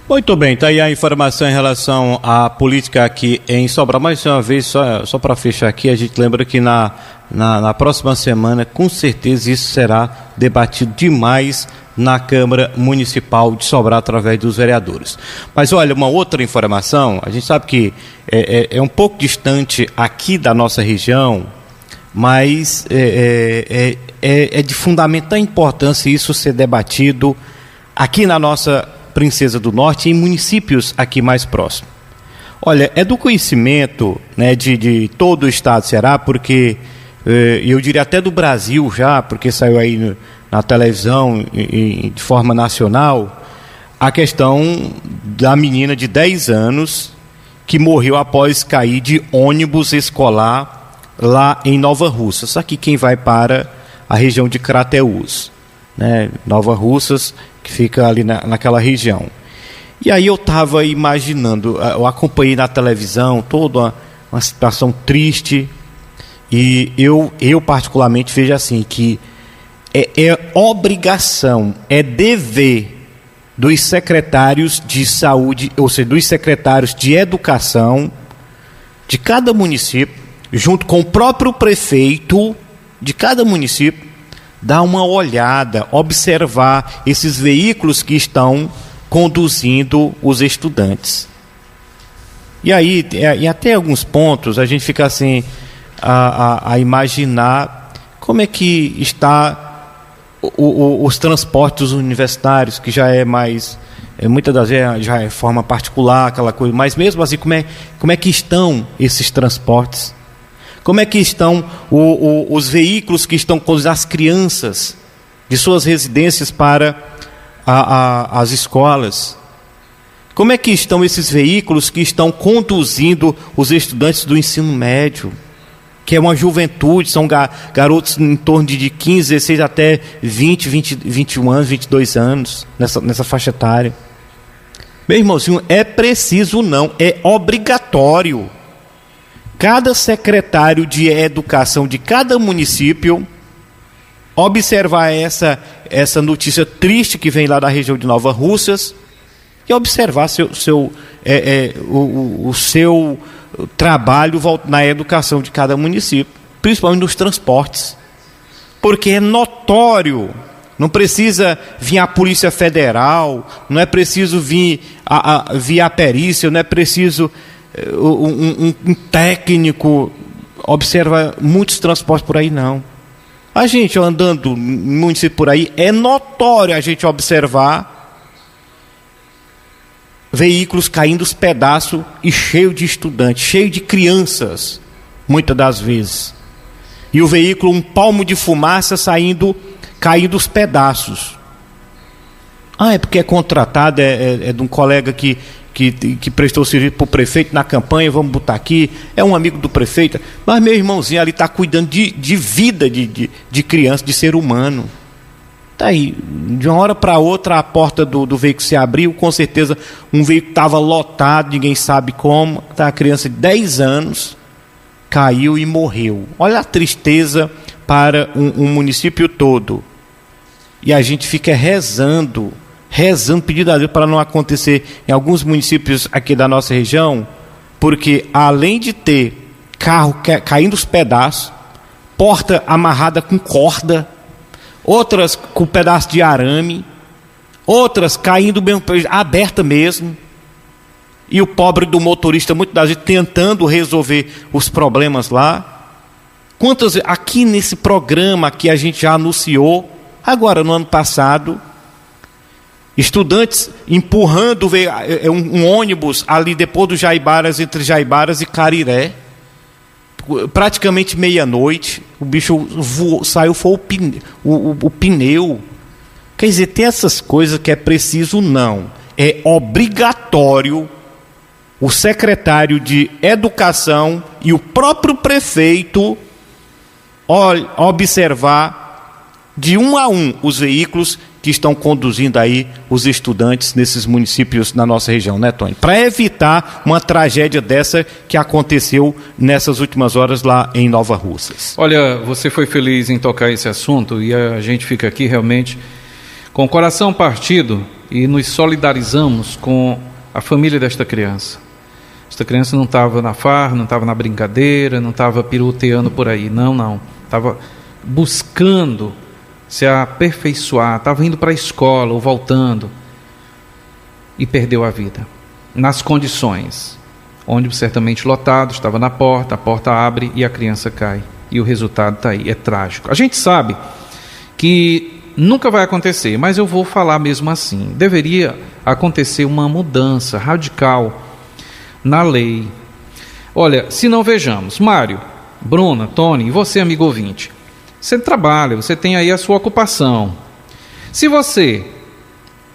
Muito bem, está aí a informação em relação à política aqui em Sobral. Mais uma vez, só para fechar aqui, a gente lembra que na próxima semana, com certeza, isso será debatido demais na Câmara Municipal de Sobral através dos vereadores. Mas olha, uma outra informação, a gente sabe que é um pouco distante aqui da nossa região, mas é de fundamental importância isso ser debatido aqui na nossa Princesa do Norte e em municípios aqui mais próximos. Olha, é do conhecimento, né, de todo o estado do Ceará, porque eu diria até do Brasil já, porque saiu aí na televisão de forma nacional, a questão da menina de 10 anos que morreu após cair de ônibus escolar lá em Nova Russas, aqui quem vai para a região de Crateús, né? Nova Russas, que fica ali naquela região. E aí eu estava imaginando, eu acompanhei na televisão toda uma situação triste, e eu particularmente vejo assim, que é obrigação, é dever dos secretários de saúde, ou seja, dos secretários de educação de cada município, junto com o próprio prefeito de cada município, dar uma olhada, observar esses veículos que estão conduzindo os estudantes. E aí, e até alguns pontos, a gente fica assim, a imaginar como é que está os transportes universitários, que já é mais, muitas das vezes já é forma particular, aquela coisa, mas mesmo assim, como é que estão esses transportes? Como é que estão os veículos que estão conduzindo as crianças de suas residências para as escolas? Como é que estão esses veículos que estão conduzindo os estudantes do ensino médio, que é uma juventude, são garotos em torno de 15, 16 até 20, 21 anos, 22 anos, nessa faixa etária? Meu irmãozinho, é preciso não, é obrigatório. Cada secretário de educação de cada município observar essa notícia triste que vem lá da região de Nova Russas e observar o seu trabalho na educação de cada município, principalmente nos transportes, porque é notório. Não precisa vir a Polícia Federal, não é preciso vir a perícia, não é preciso um técnico observa muitos transportes por aí, não. A gente andando no município por aí, é notório a gente observar veículos caindo os pedaços e cheio de estudantes, cheio de crianças, muitas das vezes. E o veículo, um palmo de fumaça caindo os pedaços. É porque é contratado, é de um colega que prestou serviço para o prefeito na campanha, vamos botar aqui, é um amigo do prefeito, mas meu irmãozinho ali está cuidando de vida de criança, de ser humano. Está aí, de uma hora para outra a porta do veículo se abriu, com certeza um veículo estava lotado, ninguém sabe como, a criança de 10 anos caiu e morreu. Olha a tristeza para um município todo. E a gente fica rezando, pedindo a Deus para não acontecer em alguns municípios aqui da nossa região, porque além de ter carro caindo os pedaços, porta amarrada com corda, outras com pedaço de arame, outras caindo mesmo, aberta mesmo, e o pobre do motorista muitas das vezes tentando resolver os problemas lá. Quantas aqui nesse programa que a gente já anunciou, agora no ano passado, estudantes empurrando um ônibus ali depois do Jaibaras, entre Jaibaras e Cariré, praticamente meia-noite, o bicho saiu, foi o pneu. Quer dizer, tem essas coisas que é preciso não, é obrigatório o secretário de Educação e o próprio prefeito observar de um a um os veículos que estão conduzindo aí os estudantes nesses municípios na nossa região, né, Tony? Para evitar uma tragédia dessa que aconteceu nessas últimas horas lá em Nova Russas. Olha, você foi feliz em tocar esse assunto e a gente fica aqui realmente com o coração partido e nos solidarizamos com a família desta criança. Esta criança não estava na farra, não estava na brincadeira, não estava piruteando por aí, não. Estava buscando se aperfeiçoar, estava indo para a escola ou voltando e perdeu a vida nas condições. Ônibus certamente lotado, estava na porta, a porta abre e a criança cai e o resultado está aí, é trágico. A gente sabe que nunca vai acontecer, mas eu vou falar mesmo assim, deveria acontecer uma mudança radical na lei. Olha, se não vejamos, Mário, Bruna, Tony e você, amigo ouvinte, você trabalha, você tem aí a sua ocupação. Se você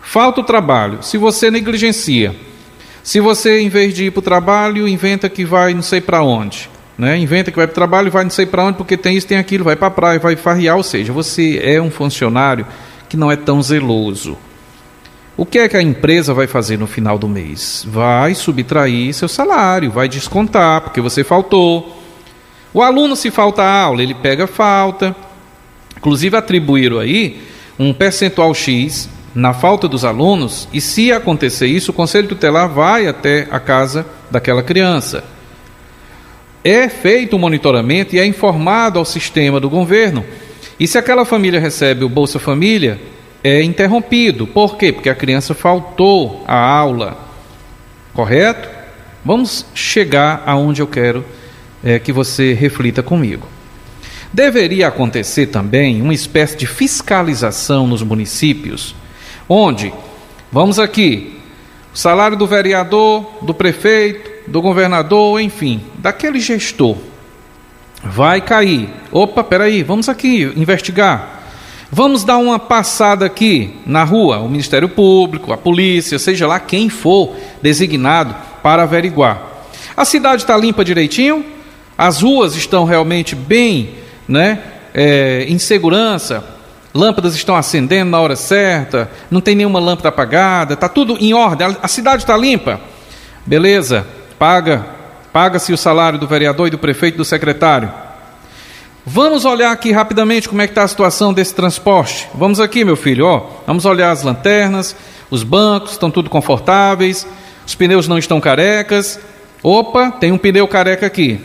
falta o trabalho, se você negligencia, se você, em vez de ir para o trabalho, inventa que vai não sei para onde, né? Inventa que vai para o trabalho e vai não sei para onde, porque tem isso, tem aquilo, vai para a praia, vai farrear, ou seja, você é um funcionário que não é tão zeloso. O que é que a empresa vai fazer no final do mês? Vai subtrair seu salário, vai descontar, porque você faltou. O aluno, se falta a aula, ele pega falta. Inclusive atribuíram aí um percentual X na falta dos alunos, e se acontecer isso, o Conselho Tutelar vai até a casa daquela criança. É feito um monitoramento e é informado ao sistema do governo. E se aquela família recebe o Bolsa Família, é interrompido. Por quê? Porque a criança faltou à aula. Correto? Vamos chegar aonde eu quero que você reflita comigo. Deveria acontecer também uma espécie de fiscalização nos municípios, onde, vamos aqui, o salário do vereador, do prefeito, do governador, enfim, daquele gestor, vai cair. Opa, peraí, vamos aqui investigar. Vamos dar uma passada aqui na rua, o Ministério Público, a polícia, seja lá quem for designado para averiguar. A cidade está limpa direitinho? As ruas estão realmente bem, em segurança? Lâmpadas estão acendendo na hora certa? Não tem nenhuma lâmpada apagada? Está tudo em ordem? A cidade está limpa? Beleza, paga-se o salário do vereador e do prefeito e do secretário. Vamos olhar aqui rapidamente como é que está a situação desse transporte. Vamos aqui, meu filho, vamos olhar as lanternas, os bancos estão tudo confortáveis, os pneus não estão carecas. Opa, tem um pneu careca aqui.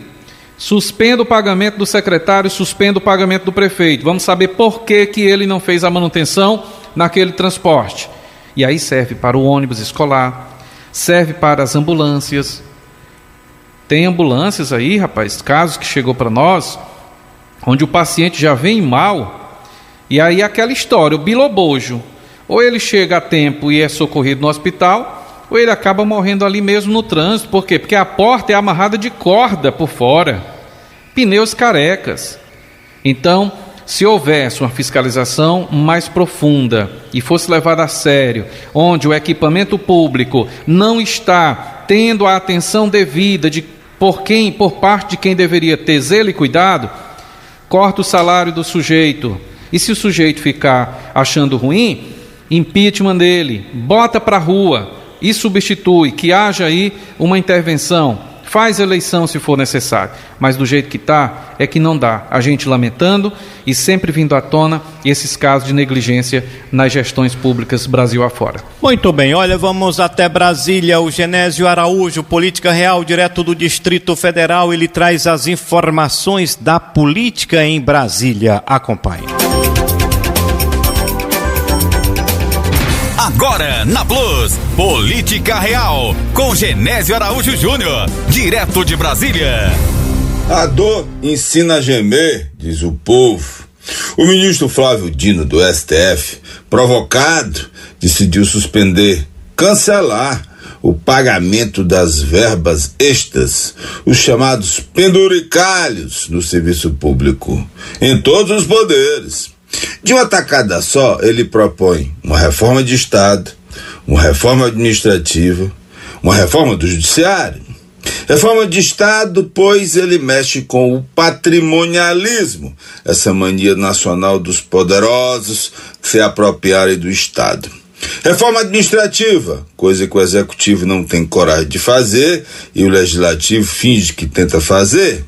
Suspenda o pagamento do secretário, suspenda o pagamento do prefeito. Vamos saber por que ele não fez a manutenção naquele transporte. E aí serve para o ônibus escolar, serve para as ambulâncias. Tem ambulâncias aí, rapaz, casos que chegou para nós, onde o paciente já vem mal, e aí aquela história, o bilobojo, ou ele chega a tempo e é socorrido no hospital, ou ele acaba morrendo ali mesmo no trânsito. Por quê? Porque a porta é amarrada de corda por fora, pneus carecas. Então, se houvesse uma fiscalização mais profunda e fosse levada a sério, onde o equipamento público não está tendo a atenção devida por parte de quem deveria ter zelo e cuidado, corta o salário do sujeito, e se o sujeito ficar achando ruim, impeachment dele, bota para a rua e substitui, que haja aí uma intervenção, faz eleição se for necessário, mas do jeito que está, é que não dá. A gente lamentando e sempre vindo à tona esses casos de negligência nas gestões públicas Brasil afora. Muito bem, olha, vamos até Brasília. O Genésio Araújo, Política Real, direto do Distrito Federal, ele traz as informações da política em Brasília. Acompanhe. Agora na Plus, Política Real, com Genésio Araújo Júnior, direto de Brasília. A dor ensina a gemer, diz o povo. O ministro Flávio Dino do STF, provocado, decidiu cancelar o pagamento das verbas extras, os chamados penduricalhos no serviço público, em todos os poderes. De uma tacada só, ele propõe uma reforma de Estado, uma reforma administrativa, uma reforma do Judiciário. Reforma de Estado, pois ele mexe com o patrimonialismo, essa mania nacional dos poderosos que se apropriarem do Estado. Reforma administrativa, coisa que o Executivo não tem coragem de fazer e o Legislativo finge que tenta fazer.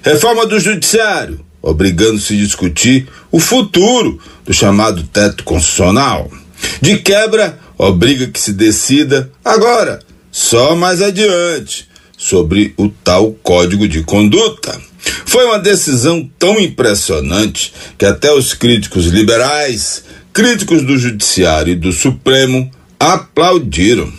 Reforma do Judiciário, obrigando-se a discutir o futuro do chamado teto constitucional. De quebra, obriga que se decida agora, só mais adiante, sobre o tal Código de Conduta. Foi uma decisão tão impressionante que até os críticos liberais, críticos do Judiciário e do Supremo, aplaudiram.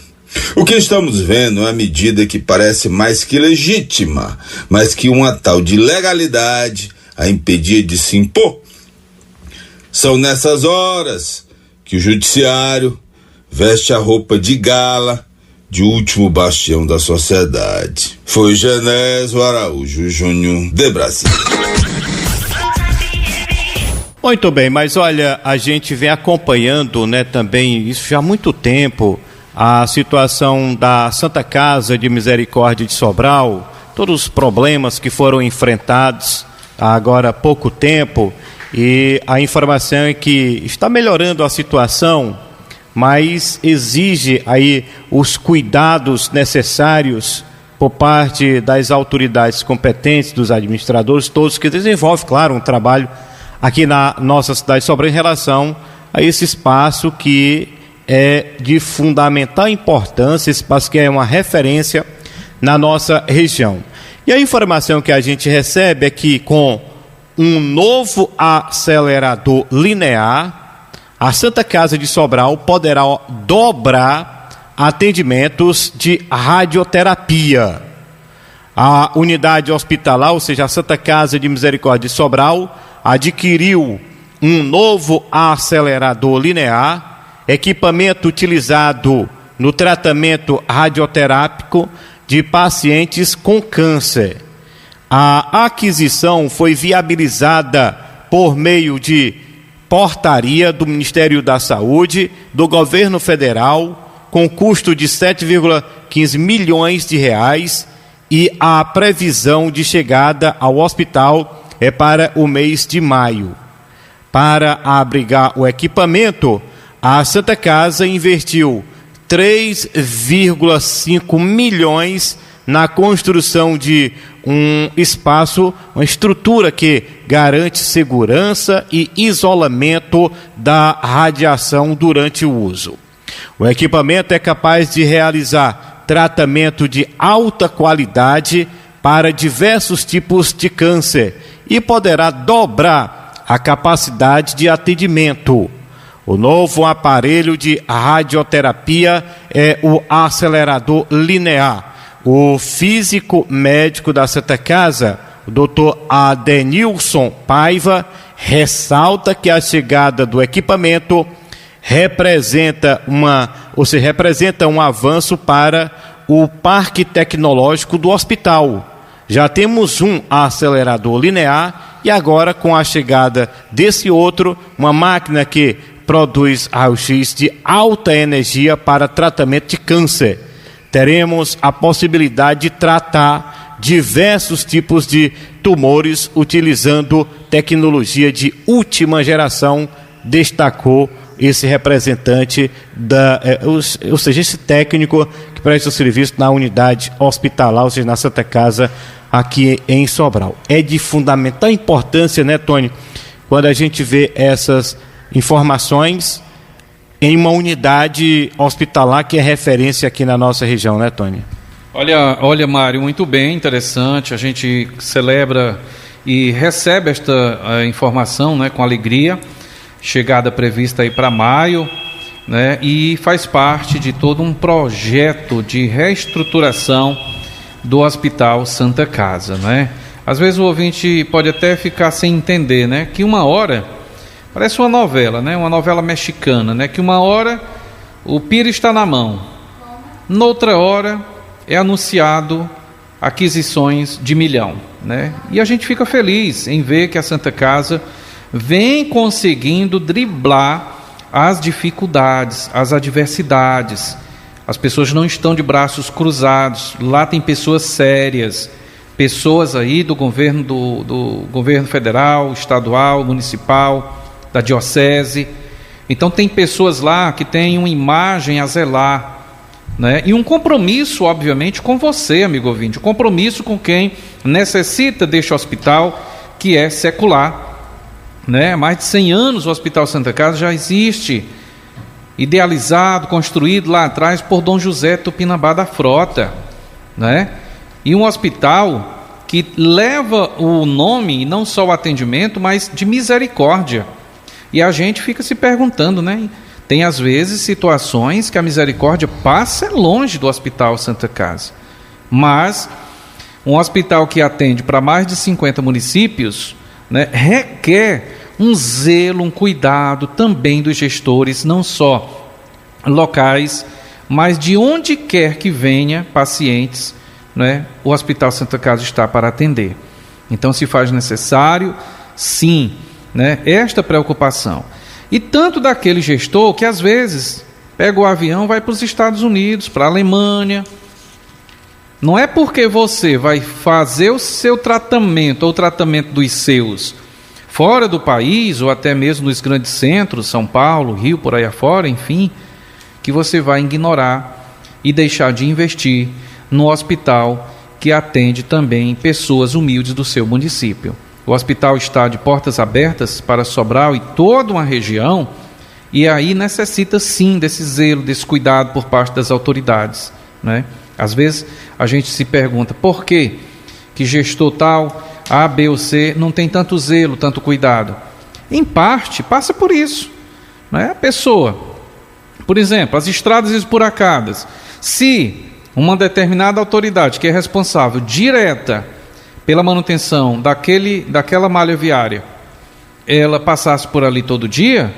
O que estamos vendo é uma medida que parece mais que legítima, mas que uma tal de legalidade a impedir de se impor. São nessas horas que o Judiciário veste a roupa de gala de último bastião da sociedade. Foi Genésio Araújo Júnior, de Brasília. Muito bem, mas olha, a gente vem acompanhando, também, isso já há muito tempo, a situação da Santa Casa de Misericórdia de Sobral, todos os problemas que foram enfrentados agora há pouco tempo, e a informação é que está melhorando a situação, mas exige aí os cuidados necessários por parte das autoridades competentes, dos administradores, todos que desenvolvem, claro, um trabalho aqui na nossa cidade de Sobral em relação a esse espaço que é de fundamental importância, esse espaço que é uma referência na nossa região. E a informação que a gente recebe é que com um novo acelerador linear, a Santa Casa de Sobral poderá dobrar atendimentos de radioterapia. A unidade hospitalar, ou seja, a Santa Casa de Misericórdia de Sobral, adquiriu um novo acelerador linear, equipamento utilizado no tratamento radioterápico de pacientes com câncer. A aquisição foi viabilizada por meio de portaria do Ministério da Saúde, do Governo Federal, com custo de 7,15 milhões de reais, e a previsão de chegada ao hospital é para o mês de maio. Para abrigar o equipamento, a Santa Casa investiu 3,5 milhões na construção de um espaço, uma estrutura que garante segurança e isolamento da radiação durante o uso. O equipamento é capaz de realizar tratamento de alta qualidade para diversos tipos de câncer e poderá dobrar a capacidade de atendimento. O novo aparelho de radioterapia é o acelerador linear. O físico médico da Santa Casa, o Dr. Adenilson Paiva, ressalta que a chegada do equipamento representa um avanço para o parque tecnológico do hospital. Já temos um acelerador linear e agora, com a chegada desse outro, uma máquina que produz raio-x de alta energia para tratamento de câncer. Teremos a possibilidade de tratar diversos tipos de tumores utilizando tecnologia de última geração, destacou esse representante, ou seja, esse técnico que presta o serviço na unidade hospitalar, ou seja, na Santa Casa, aqui em Sobral. É de fundamental importância, né, Tony, quando a gente vê essas informações em uma unidade hospitalar que é referência aqui na nossa região, né, Tony? Olha, Mário, muito bem, interessante. A gente celebra e recebe esta informação, né, com alegria. Chegada prevista aí para maio, né, e faz parte de todo um projeto de reestruturação do Hospital Santa Casa, né? Às vezes o ouvinte pode até ficar sem entender, né, que uma hora parece uma novela, né, uma novela mexicana, né, que uma hora o pires está na mão, noutra hora é anunciado aquisições de 1 milhão, né? E a gente fica feliz em ver que a Santa Casa vem conseguindo driblar as dificuldades, as adversidades. As pessoas não estão de braços cruzados. Lá tem pessoas sérias, pessoas aí do governo federal, estadual, municipal, da diocese. Então tem pessoas lá que têm uma imagem a zelar, né? E um compromisso, obviamente, com você, amigo ouvinte, um compromisso com quem necessita deste hospital, que é secular, né? Há mais de 100 anos o Hospital Santa Casa já existe, idealizado, construído lá atrás por Dom José Tupinambá da Frota, né? E um hospital que leva o nome, não só o atendimento, mas de misericórdia. E a gente fica se perguntando, né? Tem às vezes situações que a misericórdia passa longe do Hospital Santa Casa, mas um hospital que atende para mais de 50 municípios, né, requer um zelo, um cuidado também dos gestores, não só locais, mas de onde quer que venha pacientes, né, o Hospital Santa Casa está para atender. Então se faz necessário, sim, né, esta preocupação. E tanto daquele gestor que às vezes pega o avião, vai para os Estados Unidos, para a Alemanha. Não é porque você vai fazer o seu tratamento ou o tratamento dos seus fora do país ou até mesmo nos grandes centros, São Paulo, Rio, por aí afora, enfim, que você vai ignorar e deixar de investir no hospital que atende também pessoas humildes do seu município. O hospital está de portas abertas para Sobral e toda uma região, e aí necessita sim desse zelo, desse cuidado por parte das autoridades, né? Às vezes a gente se pergunta por que gestor tal, A, B ou C, não tem tanto zelo, tanto cuidado. Em parte, passa por isso, né? A pessoa Por exemplo, as estradas esburacadas. Se uma determinada autoridade que é responsável direta pela manutenção daquela malha viária, ela passasse por ali todo dia,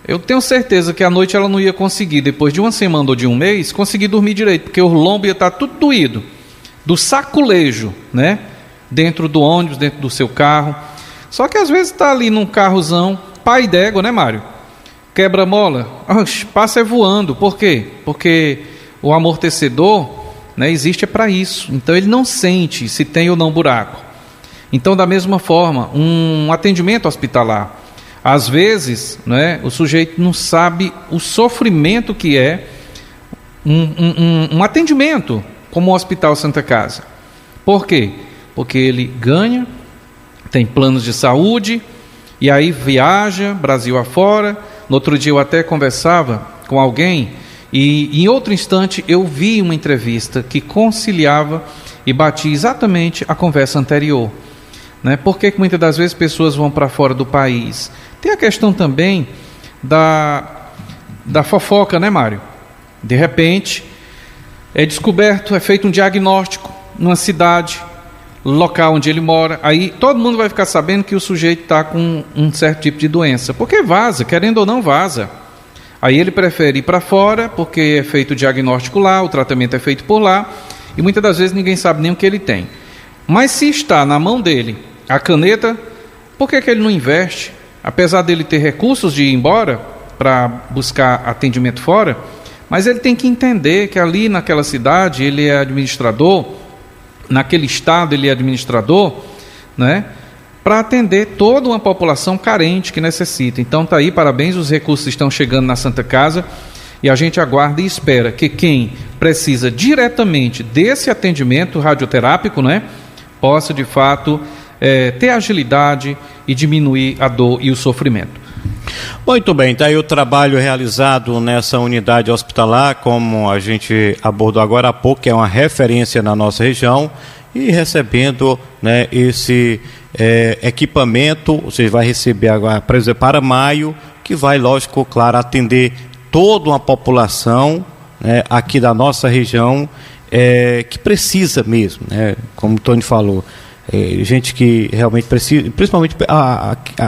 eu tenho certeza que à noite ela não ia conseguir, depois de uma semana ou de um mês, conseguir dormir direito, porque o lombo ia estar tudo doído, do saculejo, né? Dentro do ônibus, dentro do seu carro. Só que às vezes está ali num carrozão, pai d'égua, né, Mário? Quebra-mola, passa voando. Por quê? Porque o amortecedor, né, existe para isso. Então ele não sente se tem ou não buraco. Então, da mesma forma, um atendimento hospitalar, às vezes, né, o sujeito não sabe o sofrimento que é um atendimento como o Hospital Santa Casa. Por quê? Porque ele ganha, tem planos de saúde, e aí viaja Brasil afora. No outro dia eu até conversava com alguém, e em outro instante eu vi uma entrevista que conciliava e batia exatamente a conversa anterior. Né? Por que muitas das vezes pessoas vão para fora do país? Tem a questão também da fofoca, né, Mário? De repente, é descoberto, é feito um diagnóstico numa cidade, local onde ele mora, aí todo mundo vai ficar sabendo que o sujeito está com um certo tipo de doença, porque vaza, querendo ou não vaza. Aí ele prefere ir para fora, porque é feito o diagnóstico lá, o tratamento é feito por lá, e muitas das vezes ninguém sabe nem o que ele tem. Mas se está na mão dele a caneta, por que ele não investe? Apesar dele ter recursos de ir embora para buscar atendimento fora, mas ele tem que entender que ali naquela cidade ele é administrador, naquele estado ele é administrador, né, para atender toda uma população carente que necessita. Então está aí, parabéns, os recursos estão chegando na Santa Casa, e a gente aguarda e espera que quem precisa diretamente desse atendimento radioterápico, né, possa de fato ter agilidade e diminuir a dor e o sofrimento. Muito bem, está aí o trabalho realizado nessa unidade hospitalar, como a gente abordou agora há pouco, que é uma referência na nossa região, e recebendo, né, esse equipamento, você vai receber agora, por exemplo, para maio, que vai, lógico, claro, atender toda uma população, né, aqui da nossa região, que precisa mesmo, né, como o Tony falou. Gente que realmente precisa, principalmente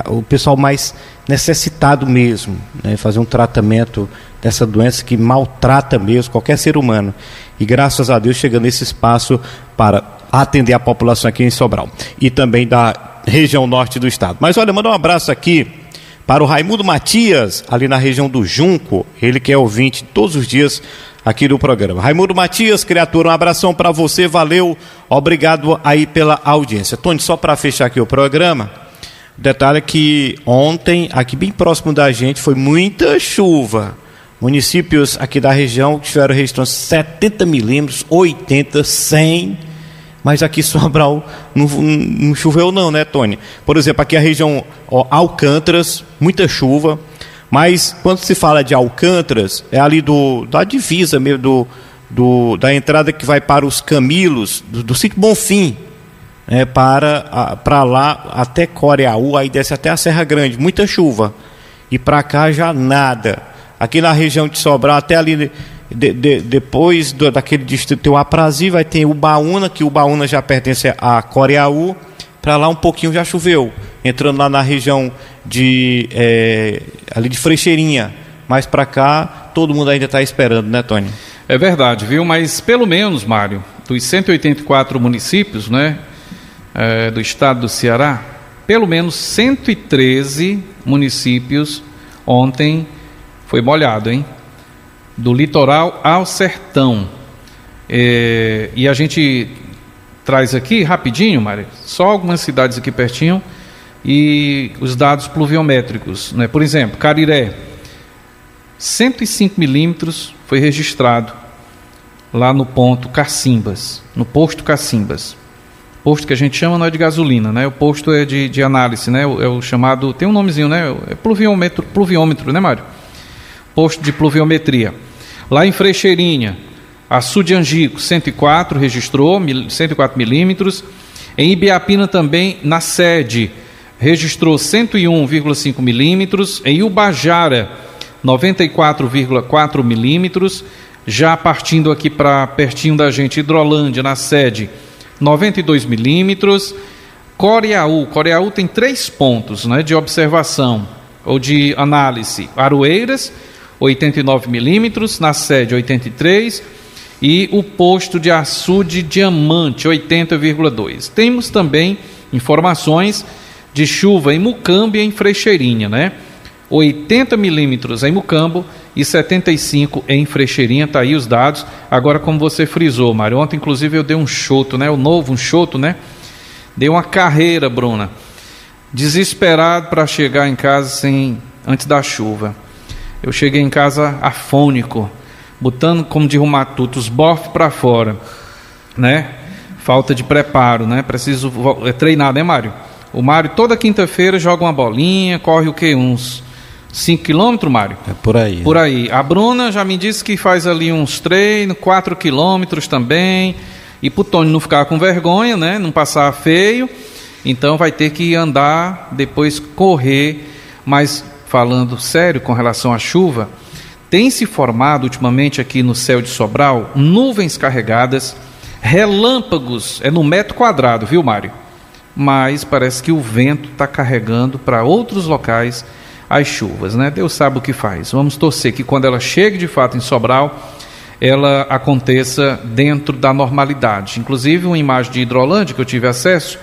o pessoal mais necessitado mesmo, né, fazer um tratamento dessa doença que maltrata mesmo qualquer ser humano, e graças a Deus chegando nesse espaço para atender a população aqui em Sobral e também da região norte do estado. Mas olha, mandar um abraço aqui para o Raimundo Matias, ali na região do Junco, ele que é ouvinte todos os dias aqui do programa. Raimundo Matias, criatura, um abração para você, valeu, obrigado aí pela audiência. Tony, só para fechar aqui o programa, o detalhe é que ontem, aqui bem próximo da gente, foi muita chuva. Municípios aqui da região tiveram registrando 70 milímetros, 80, 100, mas aqui Sobral não choveu não, né, Tony? Por exemplo, aqui a região Alcântaras, muita chuva. Mas quando se fala de Alcântaras, é ali da divisa mesmo, da entrada que vai para os Camilos, do sítio Bonfim, né, para lá até Coreaú, aí desce até a Serra Grande, muita chuva. E para cá já nada. Aqui na região de Sobral, até ali, depois daquele distrito tem o Aprazi, vai ter Ubaúna, que Ubaúna já pertence a Coreaú. Para lá um pouquinho já choveu, entrando lá na região ali de Frecheirinha, mas para cá todo mundo ainda está esperando, né, Tony? É verdade, viu? Mas pelo menos, Mário, dos 184 municípios, né, do estado do Ceará, pelo menos 113 municípios ontem foi molhado, hein? Do litoral ao sertão. E a gente traz aqui rapidinho, Mário, só algumas cidades aqui pertinho e os dados pluviométricos, né? Por exemplo, Cariré, 105 milímetros foi registrado lá no ponto Cacimbas, no posto Cacimbas. Posto que a gente chama não é de gasolina, né? O posto é de análise, né? É o chamado, tem um nomezinho, né? É pluviômetro, né, Mário? Posto de pluviometria. Lá em Frecheirinha, Açu de Angico, 104, registrou 104 milímetros. Em Ibiapina também, na sede, registrou 101,5 milímetros. Em Ubajara, 94,4 milímetros. Já partindo aqui para pertinho da gente, Hidrolândia, na sede, 92 milímetros. Coreaú tem 3 pontos, né, de observação ou de análise. Aroeiras, 89 milímetros, na sede 83, e o posto de açude Diamante, 80,2. Temos também informações de chuva em Mucambo e em Frecheirinha, né? 80 milímetros em Mucambo e 75 em Frecheirinha, tá aí os dados. Agora, como você frisou, Mário, ontem inclusive eu dei um choto, né? Um choto, né? Dei uma carreira, Bruna, desesperado para chegar em casa antes da chuva. Eu cheguei em casa afônico, botando, como diz o Matuto, os bofs para fora, né? Falta de preparo, né? Preciso treinar, né, Mário? O Mário toda quinta-feira joga uma bolinha, corre o quê? Uns 5 quilômetros, Mário? É por aí. Por aí. A Bruna já me disse que faz ali uns treinos, 4 quilômetros também. E pro Tony não ficar com vergonha, né? Não passar feio. Então vai ter que andar, depois correr. Mas falando sério com relação à chuva, tem se formado ultimamente aqui no céu de Sobral nuvens carregadas, relâmpagos, é no metro quadrado, viu, Mário? Mas parece que o vento está carregando para outros locais as chuvas, né? Deus sabe o que faz. Vamos torcer que quando ela chegue de fato em Sobral, ela aconteça dentro da normalidade. Inclusive uma imagem de Hidrolândia que eu tive acesso,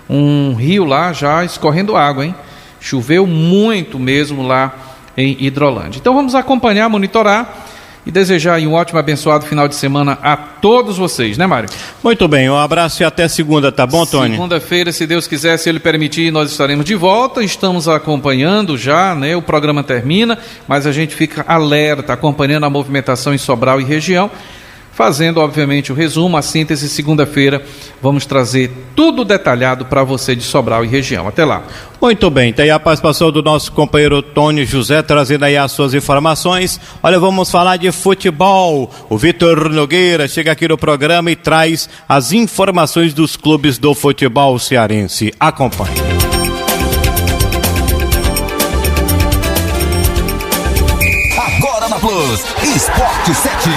um rio lá já escorrendo água, hein? Choveu muito mesmo lá em Hidrolândia. Então vamos acompanhar, monitorar e desejar aí um ótimo, abençoado final de semana a todos vocês, né, Mário? Muito bem, um abraço e até segunda, tá bom, Tony? Segunda-feira, se Deus quiser, se Ele permitir, nós estaremos de volta. Estamos acompanhando já, né? O programa termina, mas a gente fica alerta, acompanhando a movimentação em Sobral e região, fazendo, obviamente, o resumo, a síntese. Segunda-feira vamos trazer tudo detalhado para você de Sobral e região. Até lá. Muito bem, tem a participação do nosso companheiro Tony José, trazendo aí as suas informações. Olha, vamos falar de futebol. O Vitor Nogueira chega aqui no programa e traz as informações dos clubes do futebol cearense. Acompanhe. Agora na Plus, Esporte 7.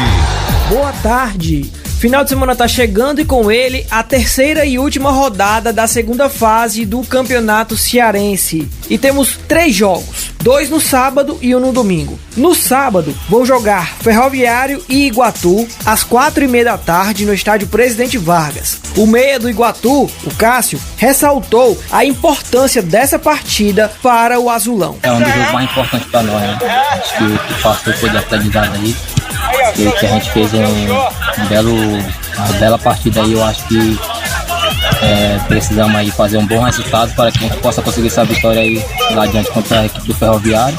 Boa tarde. Final de semana tá chegando e com ele a terceira e última rodada da segunda fase do Campeonato Cearense. E temos 3 jogos, 2 no sábado e 1 no domingo. No sábado vão jogar Ferroviário e Iguatu às 4h30 da tarde no estádio Presidente Vargas. O meia do Iguatu, o Cássio, ressaltou a importância dessa partida para o Azulão. É um dos jogos mais importantes para nós, né? Acho que o que passou foi de aprendizado aí. E que a gente fez uma bela partida aí. Eu acho que precisamos aí fazer um bom resultado para que a gente possa conseguir essa vitória aí lá adiante contra a equipe do Ferroviário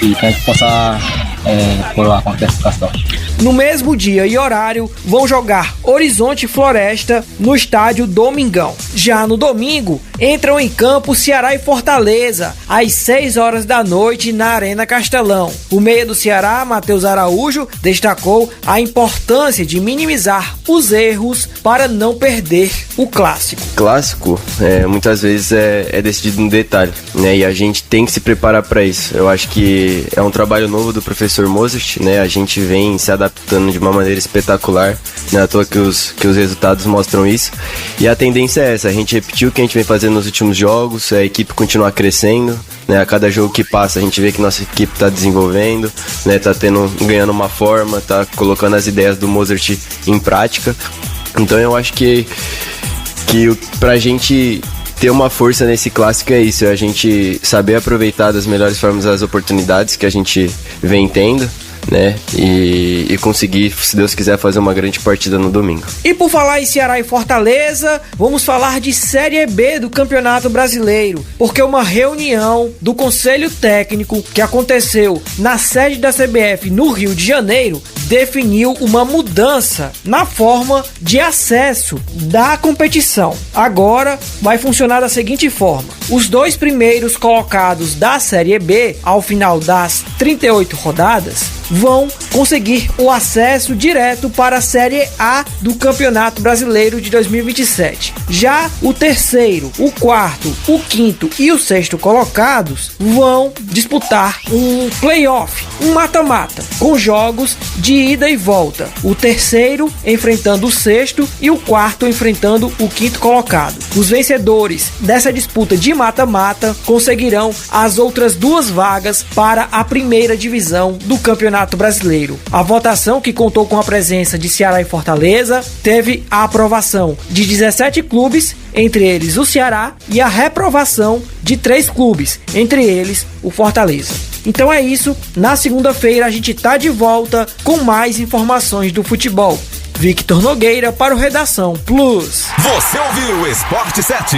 e que a gente possa coroar com a classificação. No mesmo dia e horário, vão jogar Horizonte e Floresta no estádio Domingão. Já no domingo, entram em campo Ceará e Fortaleza, às 6 horas da noite na Arena Castelão. O meia do Ceará, Matheus Araújo, destacou a importância de minimizar os erros para não perder o clássico. Clássico, muitas vezes é decidido no detalhe, né? E a gente tem que se preparar para isso. Eu acho que é um trabalho novo do professor Mozart, né? A gente vem se adaptando de uma maneira espetacular, não é à toa que os resultados mostram isso, e a tendência é essa, a gente repetiu o que a gente vem fazendo nos últimos jogos, a equipe continuar crescendo, né? A cada jogo que passa a gente vê que nossa equipe está desenvolvendo, né? Tá ganhando uma forma, tá colocando as ideias do Mozart em prática. Então eu acho que pra gente ter uma força nesse clássico é isso, é a gente saber aproveitar das melhores formas as oportunidades que a gente vem tendo, né? E conseguir, se Deus quiser, fazer uma grande partida no domingo. E por falar em Ceará e Fortaleza, vamos falar de Série B do Campeonato Brasileiro, porque uma reunião do Conselho Técnico que aconteceu na sede da CBF no Rio de Janeiro definiu uma mudança na forma de acesso da competição. Agora vai funcionar da seguinte forma: os 2 primeiros colocados da Série B, ao final das 38 rodadas, vão conseguir o acesso direto para a Série A do Campeonato Brasileiro de 2027. Já o terceiro, o quarto, o quinto e o sexto colocados vão disputar um playoff, um mata-mata, com jogos de ida e volta. O terceiro enfrentando o sexto e o quarto enfrentando o quinto colocado. Os vencedores dessa disputa de mata-mata conseguirão as outras 2 vagas para a primeira divisão do Campeonato Brasileiro. A votação, que contou com a presença de Ceará e Fortaleza, teve a aprovação de 17 clubes, entre eles o Ceará, e a reprovação de 3 clubes, entre eles o Fortaleza. Então é isso, na segunda-feira a gente tá de volta com mais informações do futebol. Victor Nogueira para o Redação Plus. Você ouviu o Esporte 7.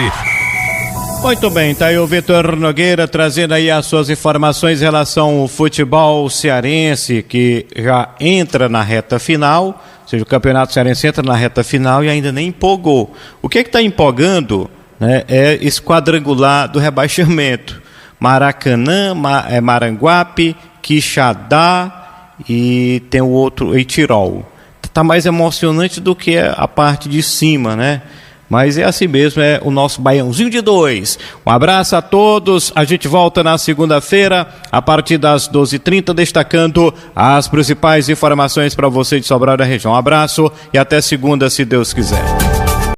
Muito bem, tá aí o Victor Nogueira trazendo aí as suas informações em relação ao futebol cearense, que já entra na reta final, ou seja, o Campeonato Cearense entra na reta final e ainda nem empolgou. O que está empolgando, né, é esse quadrangular do rebaixamento. Maracanã, Maranguape, Quixadá e tem o outro, Eitirol. Tá mais emocionante do que a parte de cima, né? Mas é assim mesmo, é o nosso Baiãozinho de 2. Um abraço a todos, a gente volta na segunda-feira, a partir das 12h30, destacando as principais informações para você de Sobral da região. Um abraço e até segunda, se Deus quiser.